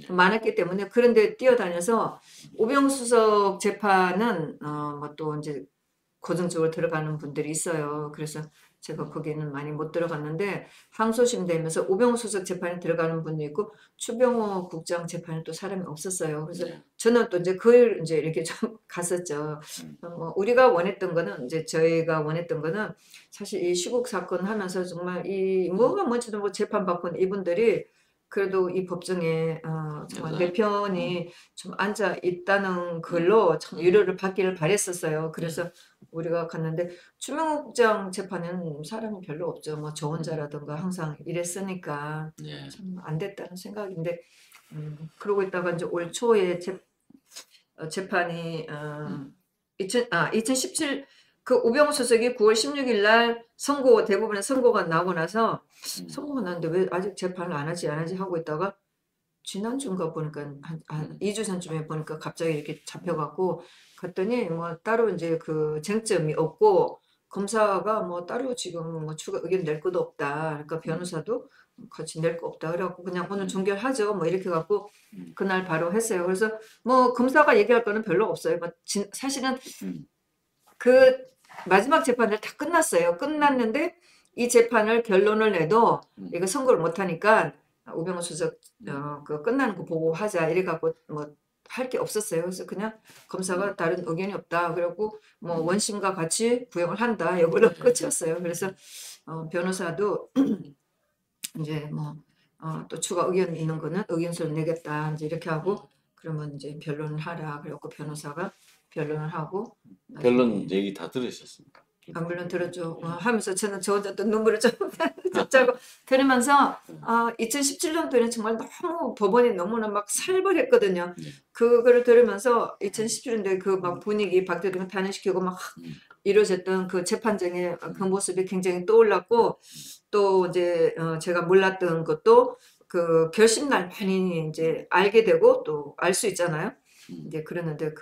많았기 때문에 그런데 뛰어다녀서 오병수석 재판은 뭐 또 이제 고정적으로 들어가는 분들이 있어요. 그래서 제가 거기는 많이 못 들어갔는데 항소심 되면서 오병우 수석 재판에 들어가는 분도 있고 추병호 국장 재판에 또 사람이 없었어요. 그래서 저는 또 이제 그 이제 이렇게 좀 갔었죠. 뭐 우리가 원했던 거는 이제 저희가 원했던 거는 사실 이 시국 사건 하면서 정말 이 뭐가 뭔지도 뭐 재판 받고 이분들이 그래도 이 법정에 정말 내 편이 좀 앉아 있다는 걸로 참 위로를 받기를 바랬었어요. 그래서 우리가 갔는데 추명호 국장 재판은 사람이 별로 없죠. 뭐 저 혼자라든가 항상 이랬으니까 참 안 됐다는 생각인데 그러고 있다가 이제 올 초에 재판이 2017 그 우병우 수석이 9월 16일 날 선고 대부분의 선고가 나고 나서 선고가 났는데 왜 아직 재판을 안 하지 하고 있다가 지난주인가 보니까 한 2주 전쯤에 보니까 갑자기 이렇게 잡혀갖고 갔더니 뭐 따로 이제 그 쟁점이 없고 검사가 뭐 따로 지금 뭐 추가 의견 낼 것도 없다. 그러니까 변호사도 같이 낼 거 없다. 그래갖고 그냥 오늘 종결하죠. 뭐 이렇게 갖고 그날 바로 했어요. 그래서 뭐 검사가 얘기할 거는 별로 없어요. 뭐 사실은 그 마지막 재판을 다 끝났어요. 끝났는데 이 재판을 결론을 내도 이거 선고를 못 하니까 우병우 수석 그 끝나는 거 보고 하자 이래 갖고 뭐 할 게 없었어요. 그래서 그냥 검사가 다른 의견이 없다. 그리고 뭐 원심과 같이 구형을 한다. 이걸로 끝이었어요. 그래서 변호사도 이제 뭐 또 추가 의견 있는 거는 의견서를 내겠다. 이제 이렇게 하고 그러면 이제 변론을 하라. 그래갖고 변호사가 변론을 하고 결론 나중에 얘기 다 들으셨습니까? 물론 들었죠. 하면서 저는 저 혼자 또 눈물을 좀 짜고 들으면서 2017년도에는 정말 너무 법원이 너무나 막 살벌했거든요. 그거를 들으면서 2017년도에 그 막 분위기 박 대통령 탄핵시키고 막 이루어졌던 그 재판정의 그 모습이 굉장히 떠올랐고 또 이제 제가 몰랐던 것도 그 결심날 많이 이제 알게 되고 또 알 수 있잖아요. 이제 그랬는데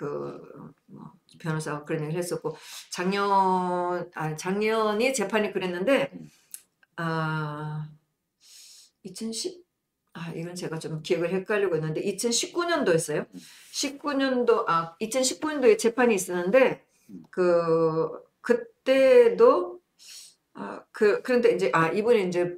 뭐 변호사가 그런 얘기를 했었고 작년이 재판이 그랬는데 2010 이건 제가 좀 기억을 헷갈리고 있는데 2019년도였어요. 2019년도에 재판이 있었는데 그때도 그런데 이제 이분이 이제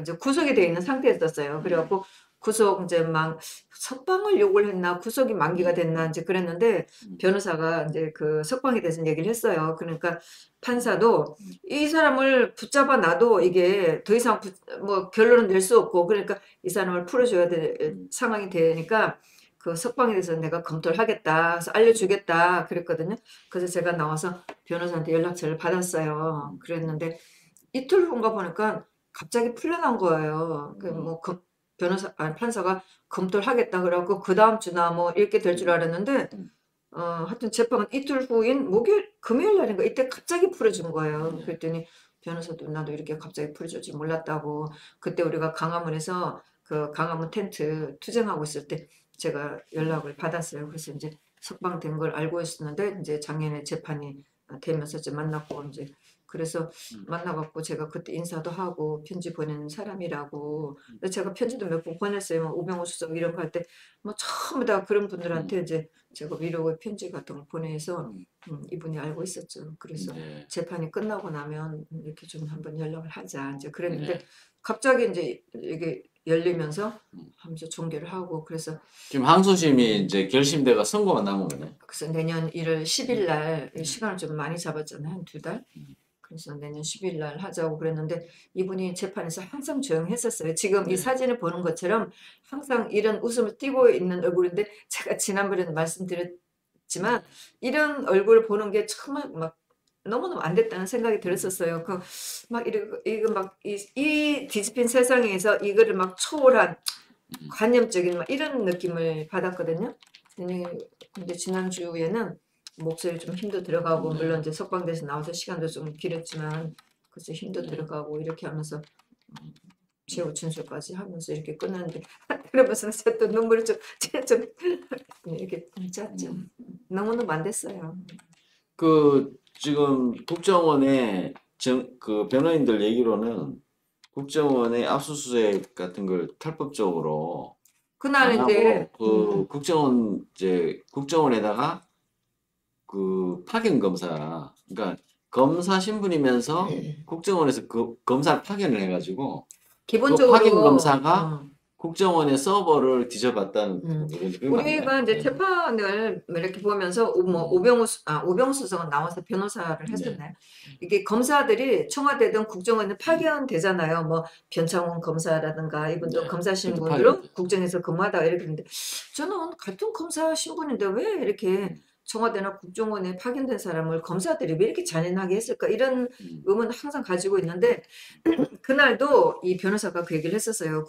이제 구속이 되어 있는 상태였었어요. 그래갖고 구속 이제 막 석방을 요구를 했나 구속이 만기가 됐나 이제 그랬는데 변호사가 이제 그 석방에 대해서 얘기를 했어요. 그러니까 판사도 이 사람을 붙잡아 놔도 이게 더 이상 뭐 결론은 낼 수 없고 그러니까 이 사람을 풀어줘야 될 상황이 되니까 그 석방에 대해서 내가 검토를 하겠다. 그래서 알려주겠다. 그랬거든요. 그래서 제가 나와서 변호사한테 연락처를 받았어요. 그랬는데 이틀 후인가 보니까 갑자기 풀려난 거예요. 그뭐 판사가 검토를 하겠다 그래갖고 그 다음 주나 뭐 이렇게 될 줄 알았는데 하여튼 재판은 이틀 후인 금요일 날인가 이때 갑자기 풀어준 거예요. 그랬더니 변호사도 나도 이렇게 갑자기 풀어줄 줄 몰랐다고. 그때 우리가 강화문에서 그 강화문 텐트 투쟁하고 있을 때 제가 연락을 받았어요. 그래서 이제 석방된 걸 알고 있었는데 이제 작년에 재판이 되면서 이제 만났고 이제 그래서 만나갖고 제가 그때 인사도 하고 편지 보내는 사람이라고. 근데 제가 편지도 몇 번 보냈어요. 뭐 우병우 수석 이런 거 할 때 뭐 전부 다 그런 분들한테 이제 제가 위로의 편지 같은 걸 보내서 이분이 알고 있었죠. 그래서 네. 재판이 끝나고 나면 이렇게 좀 한번 연락을 하자 이제 그랬는데 네. 갑자기 이제 이게 열리면서 하면서 종결을 하고 그래서 지금 항소심이 이제 결심돼가 선고가 남은 거네. 그래서 내년 1월 10일 날 시간을 좀 많이 잡았잖아요. 한 2달. 그래서 내년 10일 날 하자고 그랬는데 이분이 재판에서 항상 조용했었어요. 지금 이 사진을 보는 것처럼 항상 이런 웃음을 띠고 있는 얼굴인데 제가 지난번에도 말씀드렸지만 이런 얼굴을 보는 게 정말 막 너무너무 안 됐다는 생각이 들었었어요. 이거 막 이 뒤집힌 세상에서 이거를 막 초월한 관념적인 막 이런 느낌을 받았거든요. 근데 지난주에는 목소리 좀 힘도 들어가고 물론 이제 석방돼서 나와서 시간도 좀 길었지만 그래서 힘도 들어가고 이렇게 하면서 최후 진술까지 하면서 이렇게 끝났는데 그러면서 제가 또 눈물을 좀 이렇게 짰죠. 너무너무 안 됐어요. 지금 국정원의 그 변호인들 얘기로는 국정원의 압수수색 같은 걸 탈법적으로 그날 안 이제 하고 국정원에다가 그 파견 검사 그러니까 검사 신분이면서 국정원에서 그 검사를 파견을 해가지고 그 파견 검사가 국정원의 서버를 뒤져봤다는 그런 우리가 이제 재판을 이렇게 보면서 우병우 수석은 나와서 변호사를 했었나요? 이게 검사들이 청와대든 국정원에 파견되잖아요. 뭐 변창훈 검사라든가 이분도 검사 신분으로 국정에서 근무하다가 이렇게 했는데 저는 같은 검사 신분인데 왜 이렇게 청와대나 국정원에 파견된 사람을 검사들이 왜 이렇게 잔인하게 했을까 이런 의문을 항상 가지고 있는데 그날도 이 변호사가 그 얘기를 했었어요.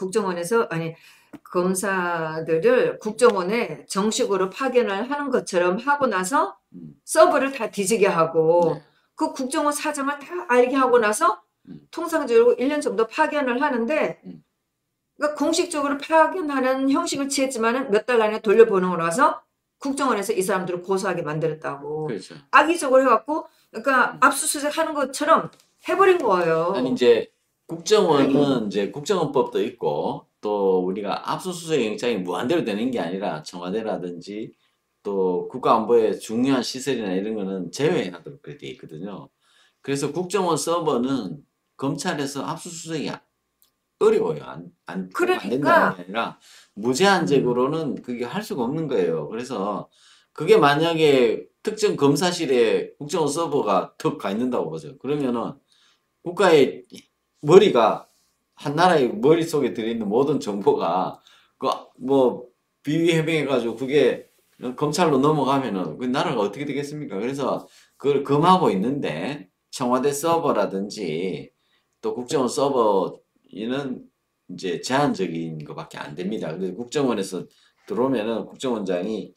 검사들을 국정원에 정식으로 파견을 하는 것처럼 하고 나서 서버를 다 뒤지게 하고 그 국정원 사정을 다 알게 하고 나서 통상적으로 1년 정도 파견을 하는데 그러니까 공식적으로 파견하는 형식을 취했지만 몇 달 안에 돌려보내고 나서 국정원에서 이 사람들을 고소하게 만들었다고. 그렇죠. 악의적으로 해갖고 그러니까 압수수색 하는 것처럼 해버린 거예요. 아니 이제 국정원은 이제 국정원법도 있고 또 우리가 압수수색 영장이 무한대로 되는 게 아니라 청와대라든지 또 국가안보의 중요한 시설이나 이런 거는 제외하도록 그렇게 돼 있거든요. 그래서 국정원 서버는 검찰에서 압수수색이 어려워요. 안 된다는 게 아니라 무제한적으로는 그게 할 수가 없는 거예요. 그래서 그게 만약에 특정 검사실에 국정원 서버가 턱 가 있는다고 보세요. 그러면은 국가의 머리가 한 나라의 머릿속에 들어있는 모든 정보가 뭐 비위해명해가지고 그게 검찰로 넘어가면은 그 나라가 어떻게 되겠습니까? 그래서 그걸 금하고 있는데 청와대 서버라든지 또 국정원 서버는 이제 제한적인 것밖에 안 됩니다. 근데 국정원에서 들어오면은 국정원장이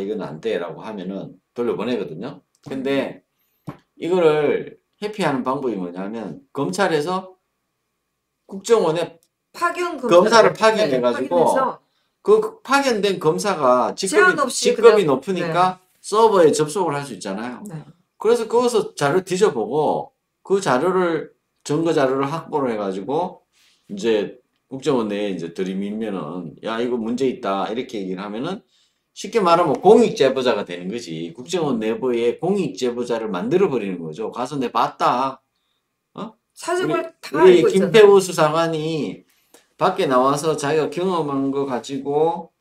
이건 안 돼라고 하면은 돌려보내거든요. 근데 이거를 회피하는 방법이 뭐냐면 검찰에서 국정원에 검사를 파견해가지고 그 파견된 검사가 직급이 높으니까 서버에 접속을 할 수 있잖아요. 그래서 거기서 자료를 뒤져보고 그 자료를 증거 자료를 확보를 해가지고 이제 국정원 내에 이제 들이밀면은 야 이거 문제 있다 이렇게 얘기를 하면은 쉽게 말하면 공익 제보자가 되는 거지. 국정원 내부에 공익 제보자를 만들어 버리는 거죠. 가서 내 봤다. 어? 사정을 다 우리 알고 있잖아요. 김태우 수사관이 밖에 나와서 자기가 경험한 거 가지고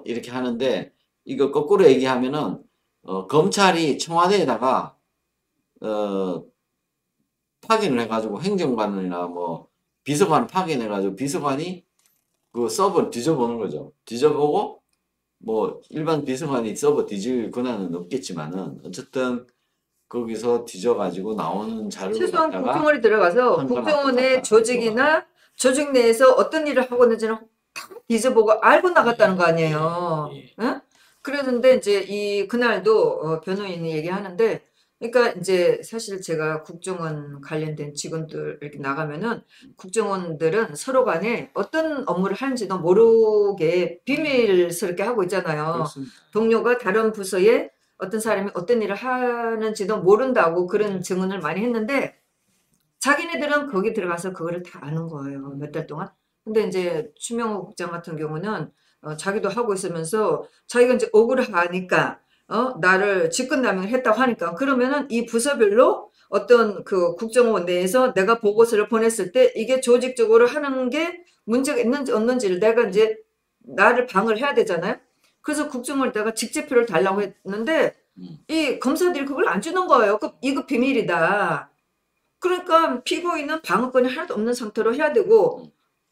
이렇게 하는데 이거 거꾸로 얘기하면은 검찰이 청와대에다가 어 파견을 해가지고 행정관이나 뭐 비서관 파견해가지고 비서관이 그 서버 뒤져보는 거죠. 뒤져보고 뭐 일반 비서관이 서버 뒤질 권한은 없겠지만은 어쨌든 거기서 뒤져가지고 나오는 자료를 최소한 갖다가 국정원에 들어가서 한거나 국정원의 똑같다. 조직이나 조직 내에서 어떤 일을 하고 있는지는 다 뒤져보고 알고 나갔다는 거 아니에요. 예. 응? 그랬는데 이제 그날도 변호인이 얘기하는데, 그러니까 이제 사실 제가 국정원 관련된 직원들 이렇게 나가면은 국정원들은 서로 간에 어떤 업무를 하는지도 모르게 비밀스럽게 하고 있잖아요. 그렇습니다. 동료가 다른 부서에 어떤 사람이 어떤 일을 하는지도 모른다고 그런 증언을 많이 했는데, 자기네들은 거기 들어가서 그거를 다 아는 거예요. 몇 달 동안. 근데 이제 추명호 국장 같은 경우는 자기도 하고 있으면서 자기가 이제 억울하니까 나를 직권남용을 했다고 하니까, 그러면은 이 부서별로 어떤 그 국정원 내에서 내가 보고서를 보냈을 때 이게 조직적으로 하는 게 문제가 있는지 없는지를 내가 이제 나를 방을 해야 되잖아요. 그래서 국정원에다가 직제표를 달라고 했는데 이 검사들이 그걸 안 주는 거예요. 이거 비밀이다. 그러니까 피고인은 방어권이 하나도 없는 상태로 해야 되고,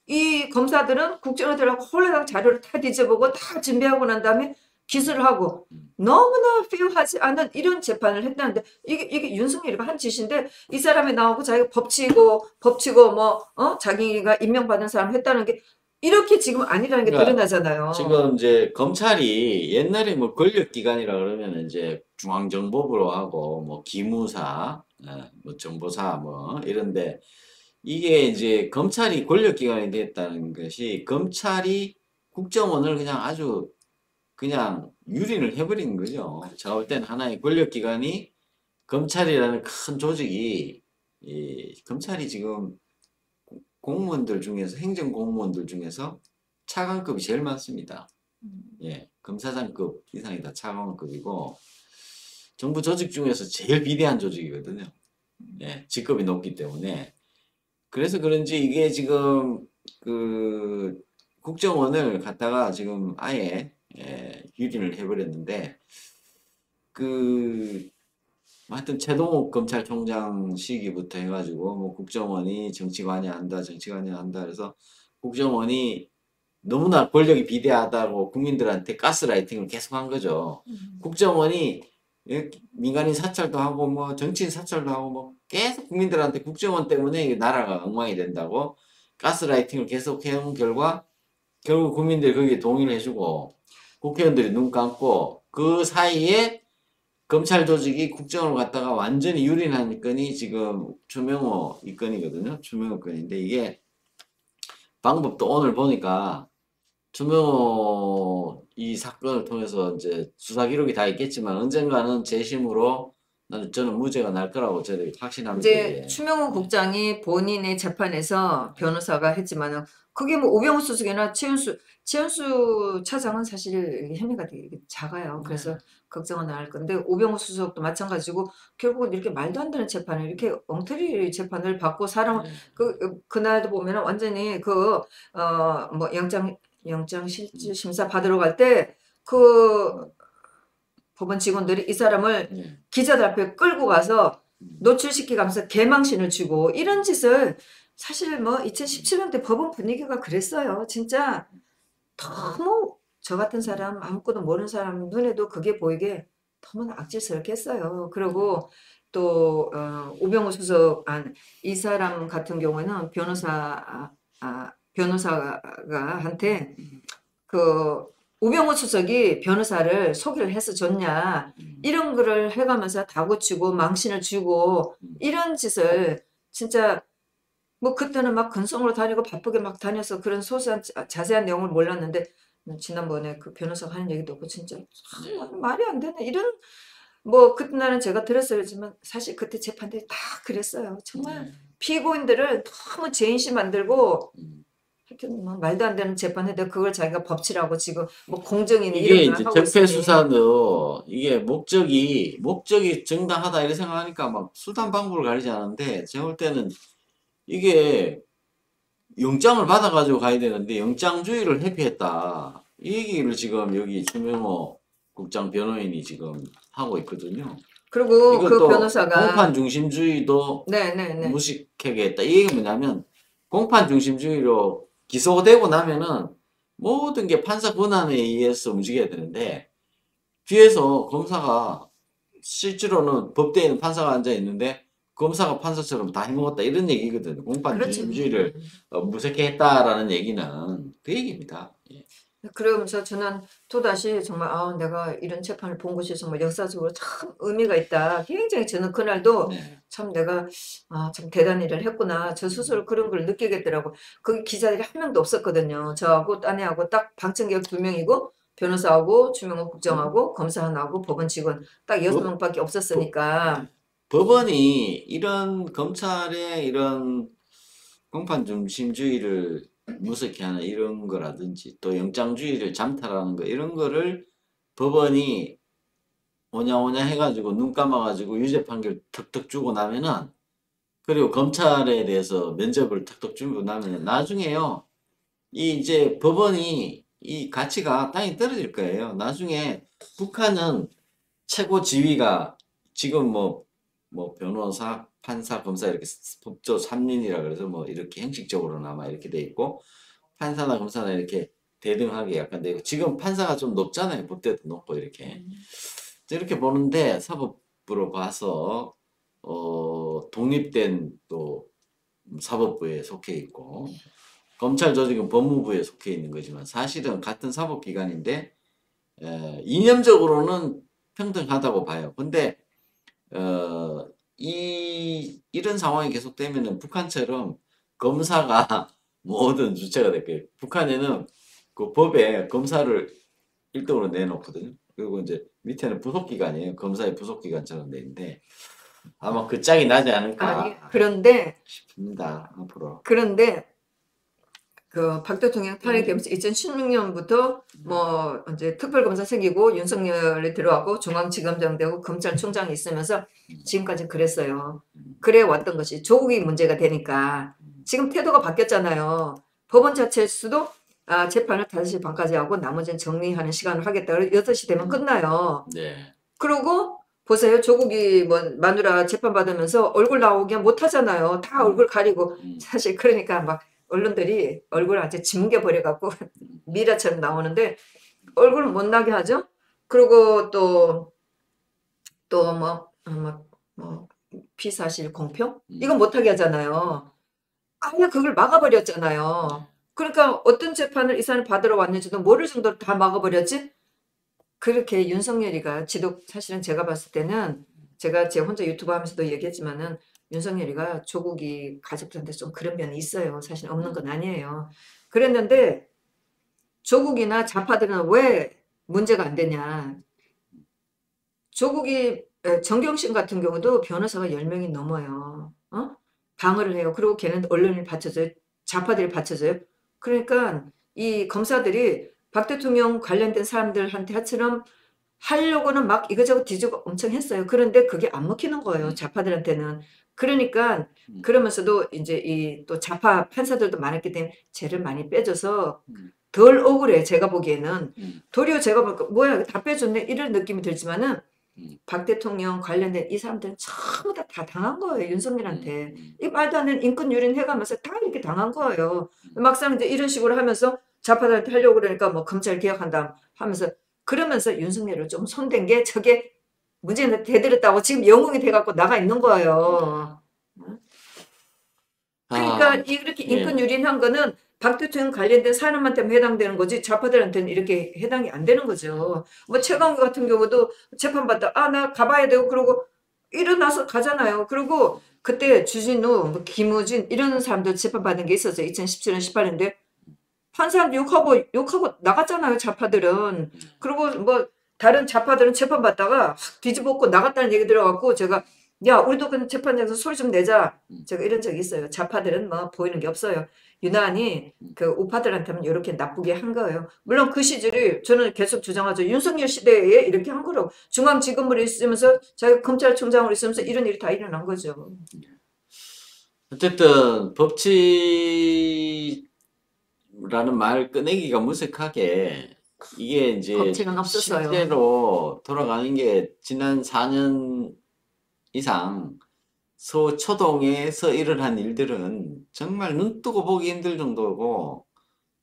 이 검사들은 국정원에 들어가고 홀라당 자료를 다 뒤져보고 다 준비하고 난 다음에 기소를 하고, 너무나 필요하지 않은 이런 재판을 했다는데, 이게 윤석열이가 한 짓인데, 이 사람이 나오고 자기가 법치고 뭐 자기가 임명받은 사람 했다는 게 이렇게 지금 아니라는 게 그러니까 드러나잖아요. 지금 이제 검찰이 옛날에 뭐 권력기관이라 그러면 이제 중앙정보부로 하고 뭐 기무사, 뭐 정보사 뭐 이런데 이게 이제 검찰이 권력기관이 됐다는 것이 검찰이 국정원을 그냥 아주 그냥 유린을 해버린 거죠. 제가 볼 때는 하나의 권력기관이 검찰이라는 큰 조직이 검찰이 지금 공무원들 중에서 행정 공무원들 중에서 차관급이 제일 많습니다. 예, 검사장급 이상이 다 차관급이고 정부 조직 중에서 제일 비대한 조직이거든요. 예, 직급이 높기 때문에 그래서 그런지 이게 지금 그 국정원을 갖다가 지금 아예 유린을 해버렸는데 그 하여튼 최동욱 검찰총장 시기부터 해가지고 뭐 국정원이 정치관이 한다 그래서 국정원이 너무나 권력이 비대하다고 국민들한테 가스라이팅을 계속한 거죠. 국정원이 민간인 사찰도 하고 뭐 정치인 사찰도 하고 뭐 계속 국민들한테 국정원 때문에 나라가 엉망이 된다고 가스라이팅을 계속 해온 결과 결국 국민들이 거기에 동의를 해주고 국회의원들이 눈 감고 그 사이에 검찰 조직이 국정원을 갖다가 완전히 유린한 건이 지금 추명호 이 건이거든요. 추명호 건인데 이게 방법도 오늘 보니까 추명호 이 사건을 통해서 이제 수사 기록이 다 있겠지만 언젠가는 재심으로 저는 무죄가 날 거라고 저희들이 확신합니다. 이제 이게. 추명호 국장이 본인의 재판에서 변호사가 했지만은 그게 뭐 우병우 수석이나 최은수 차장은 사실 혐의가 되게 작아요. 그래서 걱정은 안 할 건데, 우병우 수석도 마찬가지고 결국은 이렇게 말도 안 되는 재판을, 이렇게 엉터리 재판을 받고 사람 그날도 보면은 완전히 뭐 영장 실질 심사 받으러 갈 때 그 법원 직원들이 이 사람을 기자들 앞에 끌고 가서 노출시키면서 개망신을 주고 이런 짓을, 사실 뭐 2017년대 법원 분위기가 그랬어요. 진짜 너무 저 같은 사람, 아무것도 모르는 사람 눈에도 그게 보이게 너무나 악질스럽게 했어요. 그리고 또 우병우 수석 이 사람 같은 경우에는 변호사가 한테 그 우병우 수석이 변호사를 소개를 해서 줬냐 이런 거를 해가면서 다구치고 망신을 주고 이런 짓을, 진짜 뭐 그때는 막 근성으로 다니고 바쁘게 막 다녀서 그런 소소한 자세한 내용을 몰랐는데, 지난번에 그 변호사가 하는 얘기 듣고 진짜 참 말이 안 되네 이런, 뭐 그날은 제가 들었어야지만 사실 그때 재판들이 다 그랬어요. 정말 피고인들을 너무 죄인시 만들고 뭐 말도 안 되는 재판인데 그걸 자기가 법치라고 지금 뭐 공정이니 이게 이런 걸 이제 하고 적폐 있으니. 수사도 이게 목적이 정당하다 이렇게 생각하니까 막 수단 방법을 가리지 않는데 제가 볼 때는 이게 영장을 받아가지고 가야 되는데 영장주의를 회피했다. 이 얘기를 지금 여기 추명호 국장 변호인이 지금 하고 있거든요. 그리고 그 이것도 공판 변호사가 중심주의도 네네네. 무식하게 했다. 이 얘기가 뭐냐면 공판 중심주의로 기소되고 나면은 모든 게 판사 권한에 의해서 움직여야 되는데 뒤에서 검사가 실제로는 법대에는 판사가 앉아 있는데 검사가 판사처럼 다 해먹었다 이런 얘기거든요. 공판 그렇죠. 중심주의를 무색해 했다라는 얘기는 그 얘기입니다. 예. 그러면서 저는 또다시 정말 아 내가 이런 재판을 본 것이 정말 역사적으로 참 의미가 있다. 굉장히 저는 그날도 네. 참 내가 아 참 대단한 일을 했구나. 저 스스로 그런 걸 느끼겠더라고. 거기 기자들이 한 명도 없었거든요. 저하고 딴애하고 딱 방청객 2명이고 변호사하고 추명호 국장하고 검사 하나하고 법원 직원 딱 법, 6명밖에 법, 없었으니까 법원이 이런 검찰의 이런 공판 중심주의를 무섭게 하는 이런 거라든지 또 영장주의를 잠탈하는 거 이런 거를 법원이 오냐오냐 해가지고 눈 감아가지고 유죄 판결 턱턱 주고 나면은 그리고 검찰에 대해서 면접을 턱턱 주고 나면은 나중에요 이 이제 법원이 이 가치가 땅에 떨어질 거예요. 나중에 북한은 최고 지위가 지금 뭐 변호사, 판사, 검사 이렇게 법조 3인이라 그래서 뭐 이렇게 형식적으로나마 이렇게 돼 있고 판사나 검사나 이렇게 대등하게 약간 되고 지금 판사가 좀 높잖아요. 법대도 높고 이렇게 이렇게 보는데 사법부로 봐서 독립된 또 사법부에 속해 있고 검찰 조직은 법무부에 속해 있는 거지만 사실은 같은 사법기관인데 이념적으로는 평등하다고 봐요. 근데 이런 상황이 계속되면은 북한처럼 검사가 모든 주체가 될 거예요. 북한에는 그 법에 검사를 1등으로 내놓거든요. 그리고 이제 밑에는 부속기관이에요. 검사의 부속기관처럼 돼 있는데 아마 그 짝이 나지 아니 않을까 싶습니다. 앞으로. 그런데 그 박 대통령 탄핵되면서 2016년부터 뭐 이제 특별검사 생기고 윤석열이 들어왔고 중앙지검장 되고 검찰총장이 있으면서 지금까지 그랬어요. 그래 왔던 것이 조국이 문제가 되니까 지금 태도가 바뀌었잖아요. 법원 자체에서도 아, 재판을 5시 반까지 하고 나머지는 정리하는 시간을 하겠다. 6시 되면 끝나요. 네. 그러고 보세요. 조국이 뭐 마누라 재판 받으면서 얼굴 나오기 못 하잖아요. 다 얼굴 가리고 사실 그러니까 막 언론들이 얼굴 아주 짓뭉개 버려갖고 미라처럼 나오는데 얼굴 못 나게 하죠. 그리고 뭐 피사실 공표 이거 못하게 하잖아요. 아예 그걸 막아버렸잖아요. 그러니까 어떤 재판을 이 사람이 받으러 왔는지도 모를 정도로 다 막아버렸지. 그렇게 윤석열이가 사실은 제가 봤을 때는 제가 제 혼자 유튜브 하면서도 얘기했지만은 윤석열이가 조국이 가족들한테 좀 그런 면이 있어요. 사실 없는 건 아니에요. 그랬는데 조국이나 좌파들은 왜 문제가 안 되냐. 조국이 정경심 같은 경우도 변호사가 10명이 넘어요. 방어를 해요. 그리고 걔는 언론을 받쳐줘요. 좌파들이 받쳐줘요. 그러니까 이 검사들이 박 대통령 관련된 사람들한테 하처럼 하려고는 막 이거저거 뒤지고 엄청 했어요. 그런데 그게 안 먹히는 거예요. 좌파들한테는. 그러니까 그러면서도 이제 이 또 좌파 판사들도 많았기 때문에 죄를 많이 빼줘서 덜 억울해. 제가 보기에는. 도리어 제가 보니까 뭐야 다 빼줬네 이런 느낌이 들지만은 박 대통령 관련된 이 사람들은 전부 다 당한 거예요. 윤석열한테. 이 말도 안 되는 인권 유린해가면서 다 이렇게 당한 거예요. 막상 이제 이런 식으로 하면서 좌파들한테 하려고 그러니까 뭐 검찰 개혁한다 하면서 그러면서 윤석열을 좀 손댄 게 저게 문제는 대들었다고 지금 영웅이 돼갖고 나가 있는 거예요. 그러니까 이렇게 인권 유린한 거는 박 대통령 관련된 사람한테만 해당되는 거지 좌파들한테는 이렇게 해당이 안 되는 거죠. 뭐 최강욱 같은 경우도 재판받다 아 나 가봐야 되고 그러고 일어나서 가잖아요. 그리고 그때 주진우, 뭐 김우진 이런 사람들 재판받은 게 있었어요. 2017년 18년인데 판사한테 욕하고 나갔잖아요. 좌파들은. 그리고 뭐 다른 좌파들은 재판받다가 뒤집어엎고 나갔다는 얘기 들어갖고 제가 야, 우리도 그 재판장에서 소리 좀 내자. 음. 제가 이런 적이 있어요. 좌파들은 뭐 보이는 게 없어요. 유난히 그 우파들한테는 이렇게 나쁘게 한 거예요. 물론 그 시절이 저는 계속 주장하죠. 윤석열 시대에 이렇게 한 거라고. 중앙지검으로 있으면서 자기가 검찰총장으로 있으면서 이런 일이 다 일어난 거죠. 어쨌든 법치라는 말 꺼내기가 무색하게 이게 이제 법칙은 없었어요. 실제로 돌아가는 게 지난 4년 이상 서초동에서 일어난 일들은 정말 눈 뜨고 보기 힘들 정도고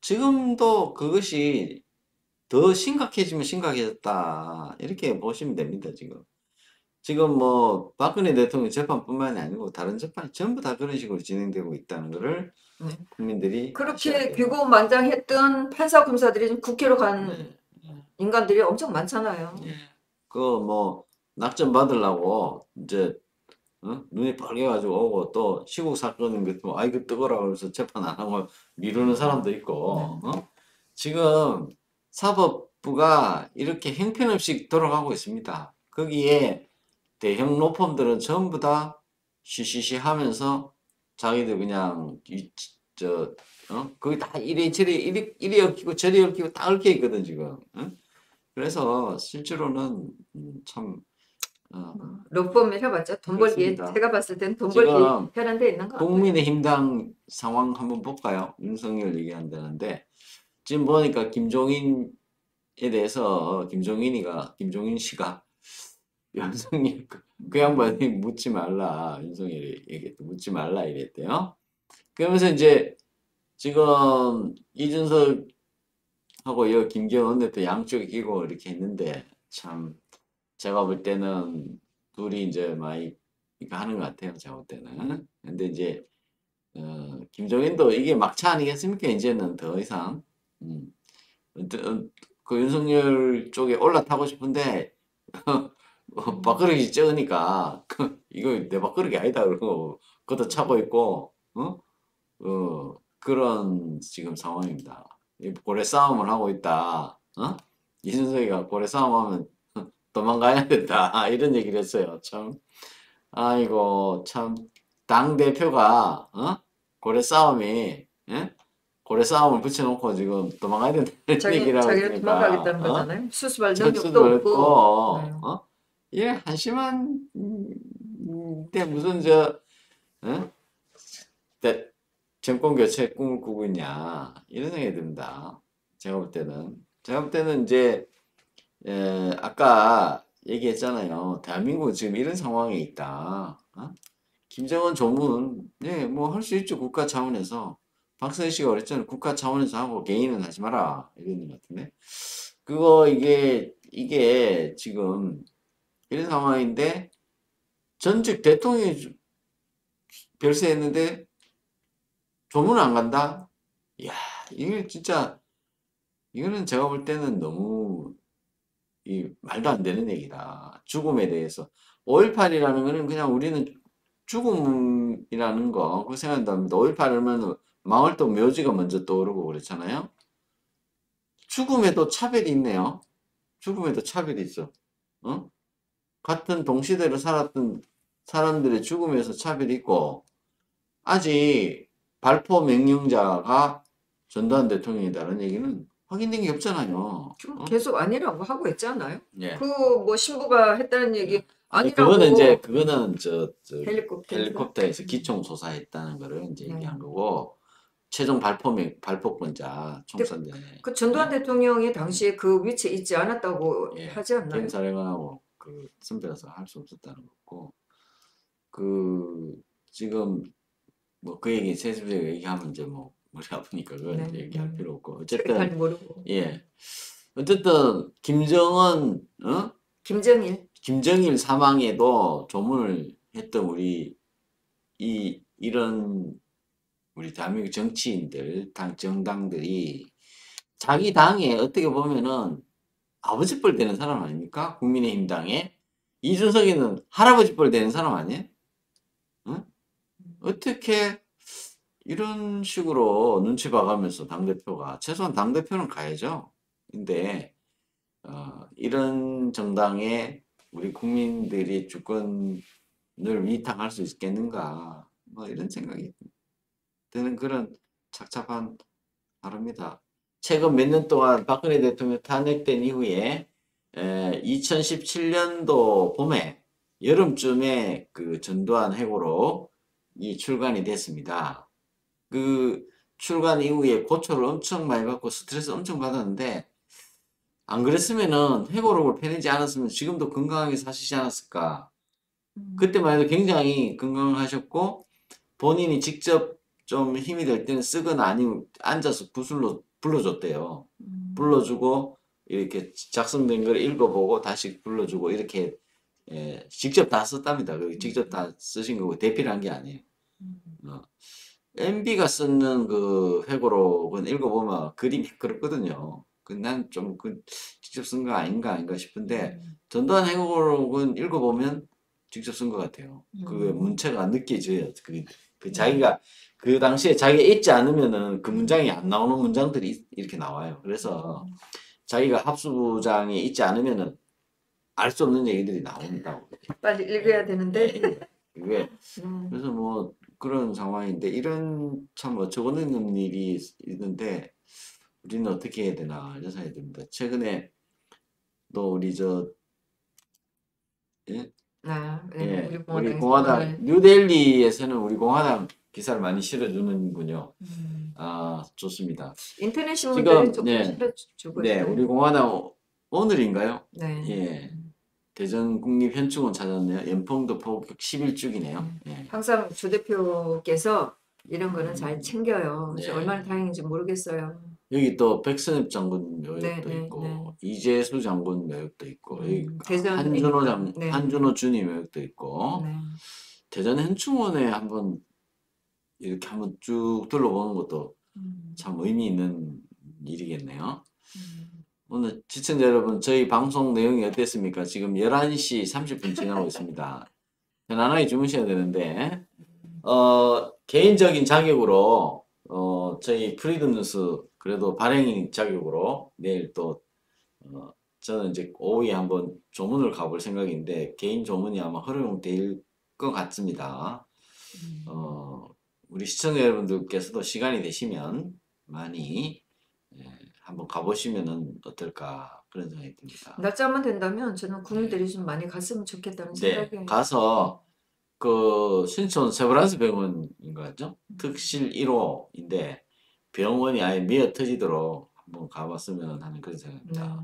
지금도 그것이 더 심각해지면 심각해졌다 이렇게 보시면 됩니다. 지금 뭐 박근혜 대통령 재판뿐만이 아니고 다른 재판이 전부 다 그런 식으로 진행되고 있다는 것을 네. 국민들이 아셔야 그렇게 돼요. 규고만장했던 판사 검사들이 지금 국회로 간 네. 인간들이 엄청 많잖아요. 예. 그 뭐 낙점 받으려고 이제 눈이 빨개가지고 오고 또 시국 사건인 것도 아이고 뜨거라 그래서 재판 안 하고 미루는 사람도 있고 지금 사법부가 이렇게 형편없이 돌아가고 있습니다. 거기에 대형 로펌들은 전부 다 쉬쉬쉬 하면서 자기들 그냥 거기 다 이리 얽히고 저리 얽히고 다 얽혀 있거든 지금. 그래서 실제로는 참 로펌을 해봤자 돈 벌기에 그렇습니다. 제가 봤을 땐 돈 벌기 지금 현안돼 있는 것 같아요. 국민의힘당 상황 한번 볼까요? 윤석열 얘기한다는데 지금 보니까 김종인에 대해서 김종인 씨가 윤석열 그 양반이 묻지 말라 윤석열이 얘기했대 묻지 말라 이랬대요. 그러면서 이제 지금 이준석하고 여 김기현 원내대표 양쪽에 끼고 이렇게 했는데 참 제가 볼 때는 둘이 이제 많이 이거 하는 것 같아요. 제가 볼 때는. 근데 이제 김종인도 이게 막차 아니겠습니까? 이제는 더 이상 그 윤석열 쪽에 올라타고 싶은데 밥그릇이 적으니까 이거 내 밥그릇이 아니다 그러고 그것도 차고 있고 그런 지금 상황입니다. 고래 싸움을 하고 있다. 이준석이가 고래 싸움하면 도망가야 된다. 이런 얘기를 했어요. 참 아이고 참 당 대표가 고래 싸움이 예? 고래 싸움을 붙여놓고 지금 도망가야 된다는 얘기를 하고 자기를 있으니까 도망가겠다는 거잖아요. 수습할 전수도 능력도 했고 없고. 예 한심한 데 무슨 저 정권 교체 꿈을 꾸고 있냐 이런 생각이 듭니다. 제가 볼 때는 이제 아까 얘기했잖아요. 대한민국은 지금 이런 상황에 있다. 김정은 조문, 네, 뭐 할 수 있죠. 국가 차원에서. 박선희 씨가 그랬잖아요. 국가 차원에서 하고 개인은 하지 마라. 이런 것 같은데. 이게 지금 이런 상황인데 전직 대통령이 별세했는데 조문 안 간다? 이야, 이게 진짜, 이거는 제가 볼 때는 너무 말도 안 되는 얘기다. 죽음에 대해서. 5.18이라는 거는 그냥 우리는 죽음이라는 거, 그 생각한답니다. 5.18이면 마을도 묘지가 먼저 떠오르고 그렇잖아요. 죽음에도 차별이 있네요. 죽음에도 차별이 있어. 같은 동시대로 살았던 사람들의 죽음에서 차별이 있고, 아직 발포 명령자가 전두환 대통령이다라는 얘기는 확인된 게 없잖아요. 계속 아니라고 하고 있잖아요. 예. 그 뭐 신부가 했다는 얘기 아니, 아니라고. 그거는 헬리콥터에서? 헬리콥터에서 기총소사했다는 거를 이제 네. 얘기한 거고, 최종 발포권자 총선대. 그 전두환 대통령이 당시에 그 위치에 있지 않았다고 예. 하지 않나요?檢사령관하고 그 선배라서 할 수 없었다는 거고, 지금 뭐 그 얘기 세세하게 얘기하면 이제 뭐 머리 아프니까 그걸 네. 이제 얘기할 필요 없고 잘 어쨌든 모르고. 예 어쨌든 김정은 김정일 사망에도 조문을 했던 이런 우리 대한민국 정치인들 정당들이 자기 당에 어떻게 보면은 아버지 뻘 되는 사람 아닙니까? 국민의힘 당에 이준석이는 할아버지 뻘 되는 사람 아니에요? 응? 어떻게 이런 식으로 눈치 봐가면서 당대표가 최소한 당대표는 가야죠. 근데 이런 정당에 우리 국민들이 주권 위탁할 수 있겠는가 뭐 이런 생각이 드는 그런 착잡한 하루입니다. 최근 몇 년 동안 박근혜 대통령 탄핵된 이후에 2017년도 봄에 여름쯤에 그 전두환 해고로 이 출간이 됐습니다. 그 출간 이후에 고초를 엄청 많이 받고 스트레스 엄청 받았는데 안 그랬으면은 해고록을 펴내지 않았으면 지금도 건강하게 사시지 않았을까. 그때만 해도 굉장히 건강하셨고 본인이 직접 좀 힘이 될 때는 쓰거나 아니면 앉아서 구슬로 불러줬대요. 불러주고 이렇게 작성된 걸 읽어보고 다시 불러주고 이렇게 직접 다 썼답니다. 직접 다 쓰신 거고 대필을 한 게 아니에요. MB가 쓰는 그 회고록은 읽어보면 글이 그렇거든요. 난 좀 직접 쓴 거 아닌가 싶은데 전두환 회고록은 읽어보면 직접 쓴 것 같아요. 그 문체가 느껴져요. 자기가 그 당시에 자기가 읽지 않으면은 그 문장이 안 나오는 문장들이 이렇게 나와요. 그래서 자기가 합수부장에 있지 않으면은 알 수 없는 얘기들이 나온다고. 빨리 읽어야 되는데. 이게 그래서 뭐 그런 상황인데 이런 참 어처구니없는 일이 있는데 우리는 어떻게 해야 되나 이런 생각이 듭니다. 최근에 또 우리 예? 우리 우리 공화당에서 공화당 오늘 뉴델리에서는 우리 공화당 기사를 많이 실어주는군요. 아 좋습니다. 인터넷 지금 신문들이 조금 실어주고 네 있어요. 우리 공화당 오늘인가요? 네. 예. 대전 국립현충원 찾았네요. 연평도 포격 11주기네요. 예. 항상 주 대표께서 이런 거는 잘 챙겨요. 그래서 네. 얼마나 다행인지 모르겠어요. 여기 또 백선엽 장군 묘역도 네, 있고 네. 이재수 장군 묘역도 있고 여기 대전 한준호 준이 묘역도 있고 네. 대전 현충원에 한번 이렇게 한번 쭉 둘러보는 것도 참 의미 있는 일이겠네요. 오늘 시청자 여러분 저희 방송 내용이 어땠습니까? 지금 11시 30분 지나고 있습니다. 편안하게 주무셔야 되는데 개인적인 자격으로 저희 프리덤 뉴스 그래도 발행인 자격으로 내일 또 저는 이제 오후에 한번 조문을 가볼 생각인데 개인 조문이 아마 허용될 것 같습니다. 우리 시청자 여러분들께서도 시간이 되시면 많이 한번 가보시면 어떨까 그런 생각이 듭니다. 날짜만 된다면 저는 국민들이 좀 많이 갔으면 좋겠다는 네, 생각이 가서 그 신촌 세브란스 병원인 거 같죠? 특실 1호인데 병원이 아예 미어 터지도록 한번 가봤으면 하는 그런 생각입니다.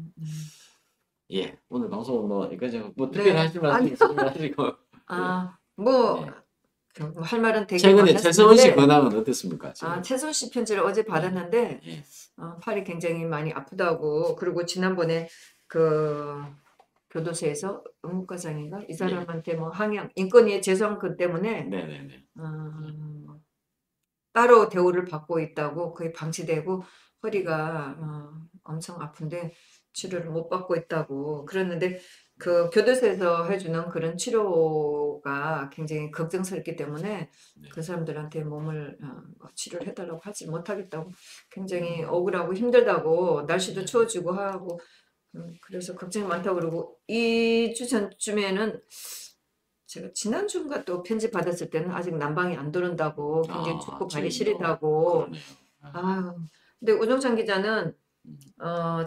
예, 오늘 방송은 뭐 여기까지 뭐 특별히 하실 말씀 있으시면 하시고 뭐 네. 할 말은 되게 최근에 최서원 씨 많았는데 근황은 어땠습니까? 지금? 최서원 씨 편지를 어제 받았는데 예. 팔이 굉장히 많이 아프다고 그리고 지난번에 그 교도소에서 의무과장인가 이 사람한테 뭐 항양 인권위의 재소환권 때문에 네네네. 따로 대우를 받고 있다고 거의 방치되고 허리가 엄청 아픈데 치료를 못 받고 있다고 그랬는데 그 교도소에서 해주는 그런 치료가 굉장히 걱정스럽기 때문에 네. 그 사람들한테 몸을 치료를 해달라고 하지 못하겠다고 굉장히 억울하고 힘들다고 날씨도 추워지고 하고 그래서 걱정이 많다고 그러고 2주 전쯤에는 제가 지난주인가 또 편지 받았을 때는 아직 난방이 안 들어온다고 굉장히 춥고 발이 시리다고 근데 우정찬 기자는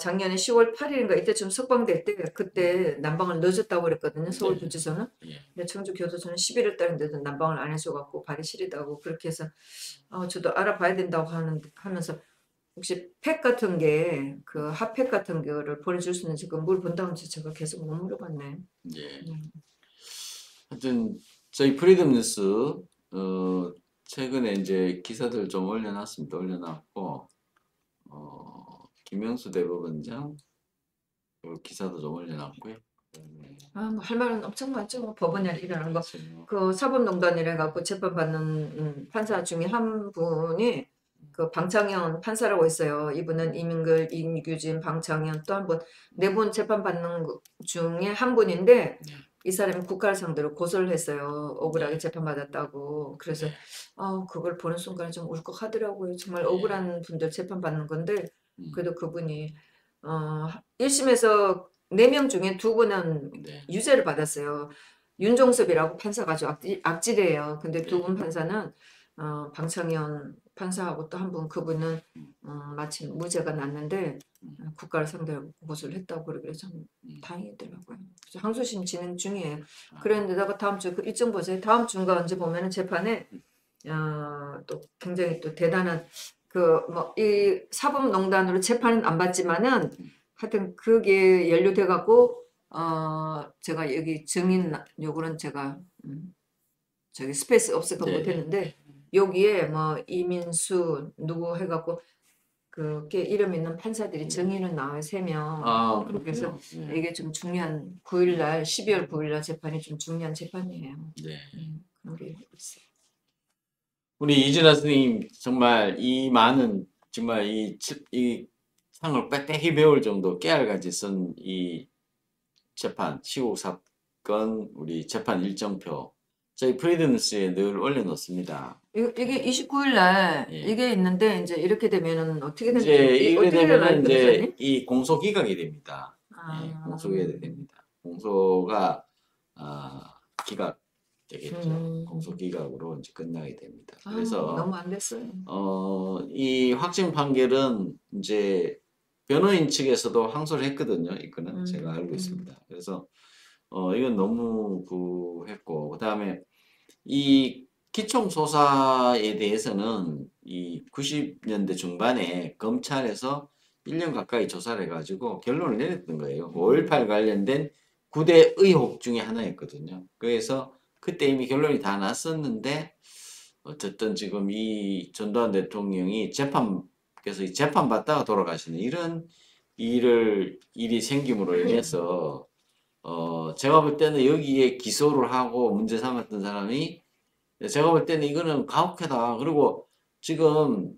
작년에 10월 8일인가 이때쯤 석방될 때 그때 난방을 넣어줬다고 그랬거든요. 서울구치소는. 근데 청주교도소는 11월 달인데도 난방을 안 해줘갖고 발이 시리다고 그렇게 해서 저도 알아봐야 된다고 하면서 혹시 팩 같은 게 그 핫팩 같은 거를 보내줄 수 있는지 그 물어본다면서 제가 계속 못 물어봤네. 예. 하여튼 저희 프리덤 뉴스 최근에 이제 기사들 좀 올려놨습니다. 올려놨고 김영수 대법원장 기사도 좀 올려놨고요. 뭐 할 말은 엄청 많죠. 뭐 법원에 일어나는 거. 그 사법농단이라 갖고 재판받는 판사 중에 한 분이 그 방창현 판사라고 있어요. 이분은 이민글, 임규진, 방창현 또 한 분 네 분 재판받는 중에 한 분인데 이 사람이 국가를 상대로 고소를 했어요. 억울하게 재판받았다고. 그래서 그걸 보는 순간에 좀 울컥하더라고요. 정말 억울한 분들 재판받는 건데 그래도 그분이 1심에서 4명 중에 2분은 유죄를 받았어요. 윤종섭이라고 판사가 아주 악질이에요. 근데 두 분 판사는 방창현 판사하고 또 한 분 그분은 마침 무죄가 났는데 국가를 상대로 고소를 했다고 그러길래 참 다행이더라고요. 그래서 항소심 진행 중이에요. 그랬는데다가 다음 주 그 일정 보세요. 다음 주인가 언제 보면은 재판에 또 굉장히 또 대단한 그 뭐 이 사법농단으로 재판은 안 받지만은 하여튼 그게 연루돼 갖고 제가 여기 증인 요구는 제가 저기 스페이스 없어서 네. 못했는데 여기에 뭐 이민수 누구 해갖고 그게 이름 있는 판사들이 증인은 나와요 3명. 아, 그래서 그렇군요. 네. 이게 좀 중요한 9일날 12월 9일날 재판이 좀 중요한 재판이에요. 네. 그런 게 있어요. 우리 이진아 선생님 정말 이 많은 정말 이 상을 빽빽히 배울 정도 깨알같이 쓴 이 재판 시국 사건 우리 재판 일정표 저희 프리덤스에 늘 올려놓습니다. 이게 29일날 예. 이게 있는데 이제 이렇게 되면은 어떻게 되는 이제 이게 어떻게 되면은 되나요, 이제 변호사님? 이 공소 기각이 됩니다. 예, 아. 공소가 됩니다. 공소가 기각되겠죠. 음. 공소 기각으로 이제 끝나게 됩니다. 아, 그래서 너무 안 됐어요. 이 확정 판결은 이제 변호인 측에서도 항소를 했거든요. 이거는 제가 알고 있습니다. 그래서 이건 너무 했고 그다음에 이 기총 소사에 대해서는 이 90년대 중반에 검찰에서 1년 가까이 조사를 해가지고 결론을 내렸던 거예요. 5.18 관련된 9대 의혹 중에 하나였거든요. 그래서 그때 이미 결론이 다 났었는데 어쨌든 지금 이 전두환 대통령이 그래서 이 재판 받다가 돌아가시는 이런 일이 생김으로 인해서 제가 볼 때는 여기에 기소를 하고 문제 삼았던 사람이 제가 볼 때는 이거는 가혹하다. 그리고 지금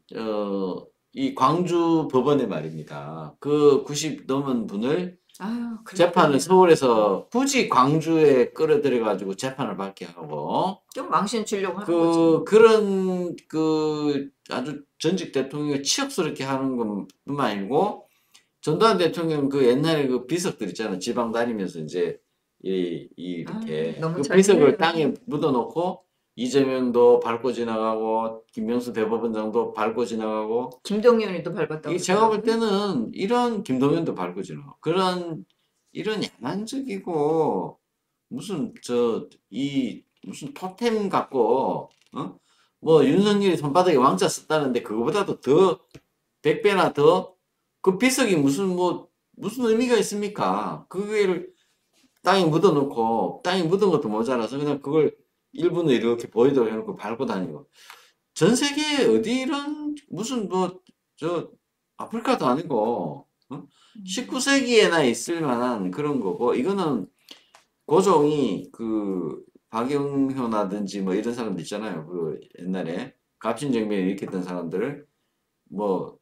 이 광주 법원에 말입니다. 그 90 넘은 분을 아유, 재판을 서울에서 굳이 광주에 끌어들여 가지고 재판을 받게 하고 좀 망신 주려고 하는 거죠. 그런 아주 전직 대통령을 치욕스럽게 하는 것뿐만 아니고 전두환 대통령 그 옛날에 그 비석들 있잖아. 지방 다니면서 이제 이렇게 너무 그 잘 비석을 들려요. 땅에 묻어놓고 이재명도 밟고 지나가고 김명수 대법원장도 밟고 지나가고 김동연이도 밟았다고 이 제가 볼 그러더라고요. 때는 이런 김동연도 밟고 지나가고 이런 야만적이고 무슨 무슨 토템 갖고 뭐 윤석열이 손바닥에 왕자 썼다는데 그거보다도 더 100배나 더 그 비석이 무슨 의미가 있습니까? 그거를 땅에 묻어놓고 땅에 묻은 것도 모자라서 그냥 그걸 일부는 이렇게 보이도록 해놓고 밟고 다니고 전 세계에 어디 이런 무슨 아프리카도 아니고 19세기에나 있을 만한 그런 거고 이거는 고종이 그 박영효나든지 뭐 이런 사람들 있잖아요. 그 옛날에 갑신정변을 일으켰던 사람들을 뭐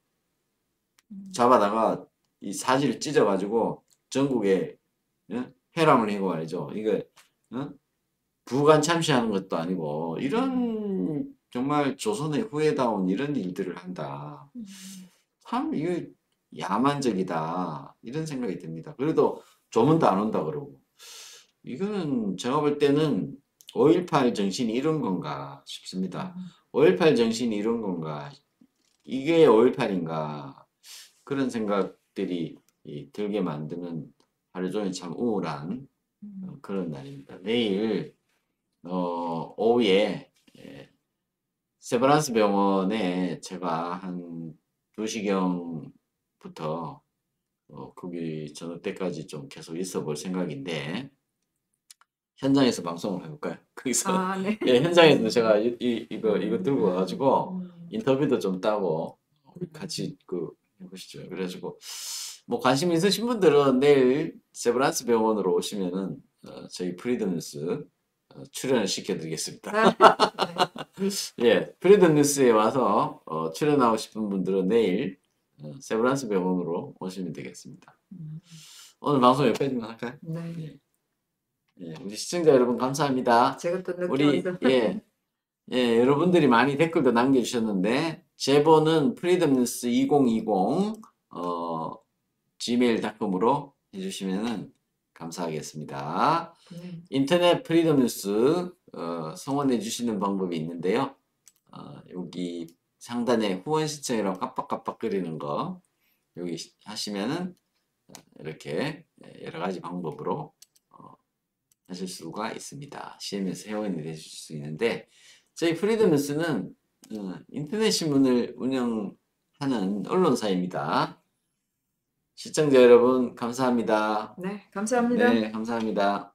잡아다가 이 사지를 찢어가지고 전국에 해람을 하고 말이죠. 이거 부관 참시하는 것도 아니고 이런 정말 조선의 후예다운 이런 일들을 한다. 참 이거 야만적이다 이런 생각이 듭니다. 그래도 조문도 안 온다 그러고 이거는 제가 볼 때는 5.18 정신이 이런 건가 싶습니다. 5.18 정신이 이런 건가 이게 5.18인가 그런 생각들이 들게 만드는 하루 종일 참 우울한 그런 날입니다. 내일 오후에 세브란스 병원에 제가 한 2시경부터 거기 저녁 때까지 좀 계속 있어 볼 생각인데 현장에서 방송을 해볼까요? 거기서 네. 예, 현장에서 제가 이거 들고 와가지고 인터뷰도 좀 따고 같이 해보시죠. 그래가지고 뭐 관심 있으신 분들은 내일 세브란스 병원으로 오시면은 저희 프리덤 뉴스 출연을 시켜드리겠습니다. 예, 프리덤 뉴스에 와서 출연하고 싶은 분들은 내일 세브란스 병원으로 오시면 되겠습니다. 오늘 방송 여기까지만 할까요? 네. 예, 우리 시청자 여러분 감사합니다. 제가 또 늦게 우리 와서. 여러분들이 많이 댓글도 남겨주셨는데 제보는 프리덤뉴스 2020 gmail.com으로 해주시면은 감사하겠습니다. 네. 인터넷 프리덤 뉴스 성원해 주시는 방법이 있는데요. 여기 상단에 후원 신청이라고 깜빡깜빡거리는 거 여기 하시면은 이렇게 여러 가지 방법으로 하실 수가 있습니다. CMS 회원이 되실 수 있는데 저희 프리덤 뉴스는 인터넷 신문을 운영하는 언론사입니다. 시청자 여러분 감사합니다. 네, 감사합니다. 네, 감사합니다.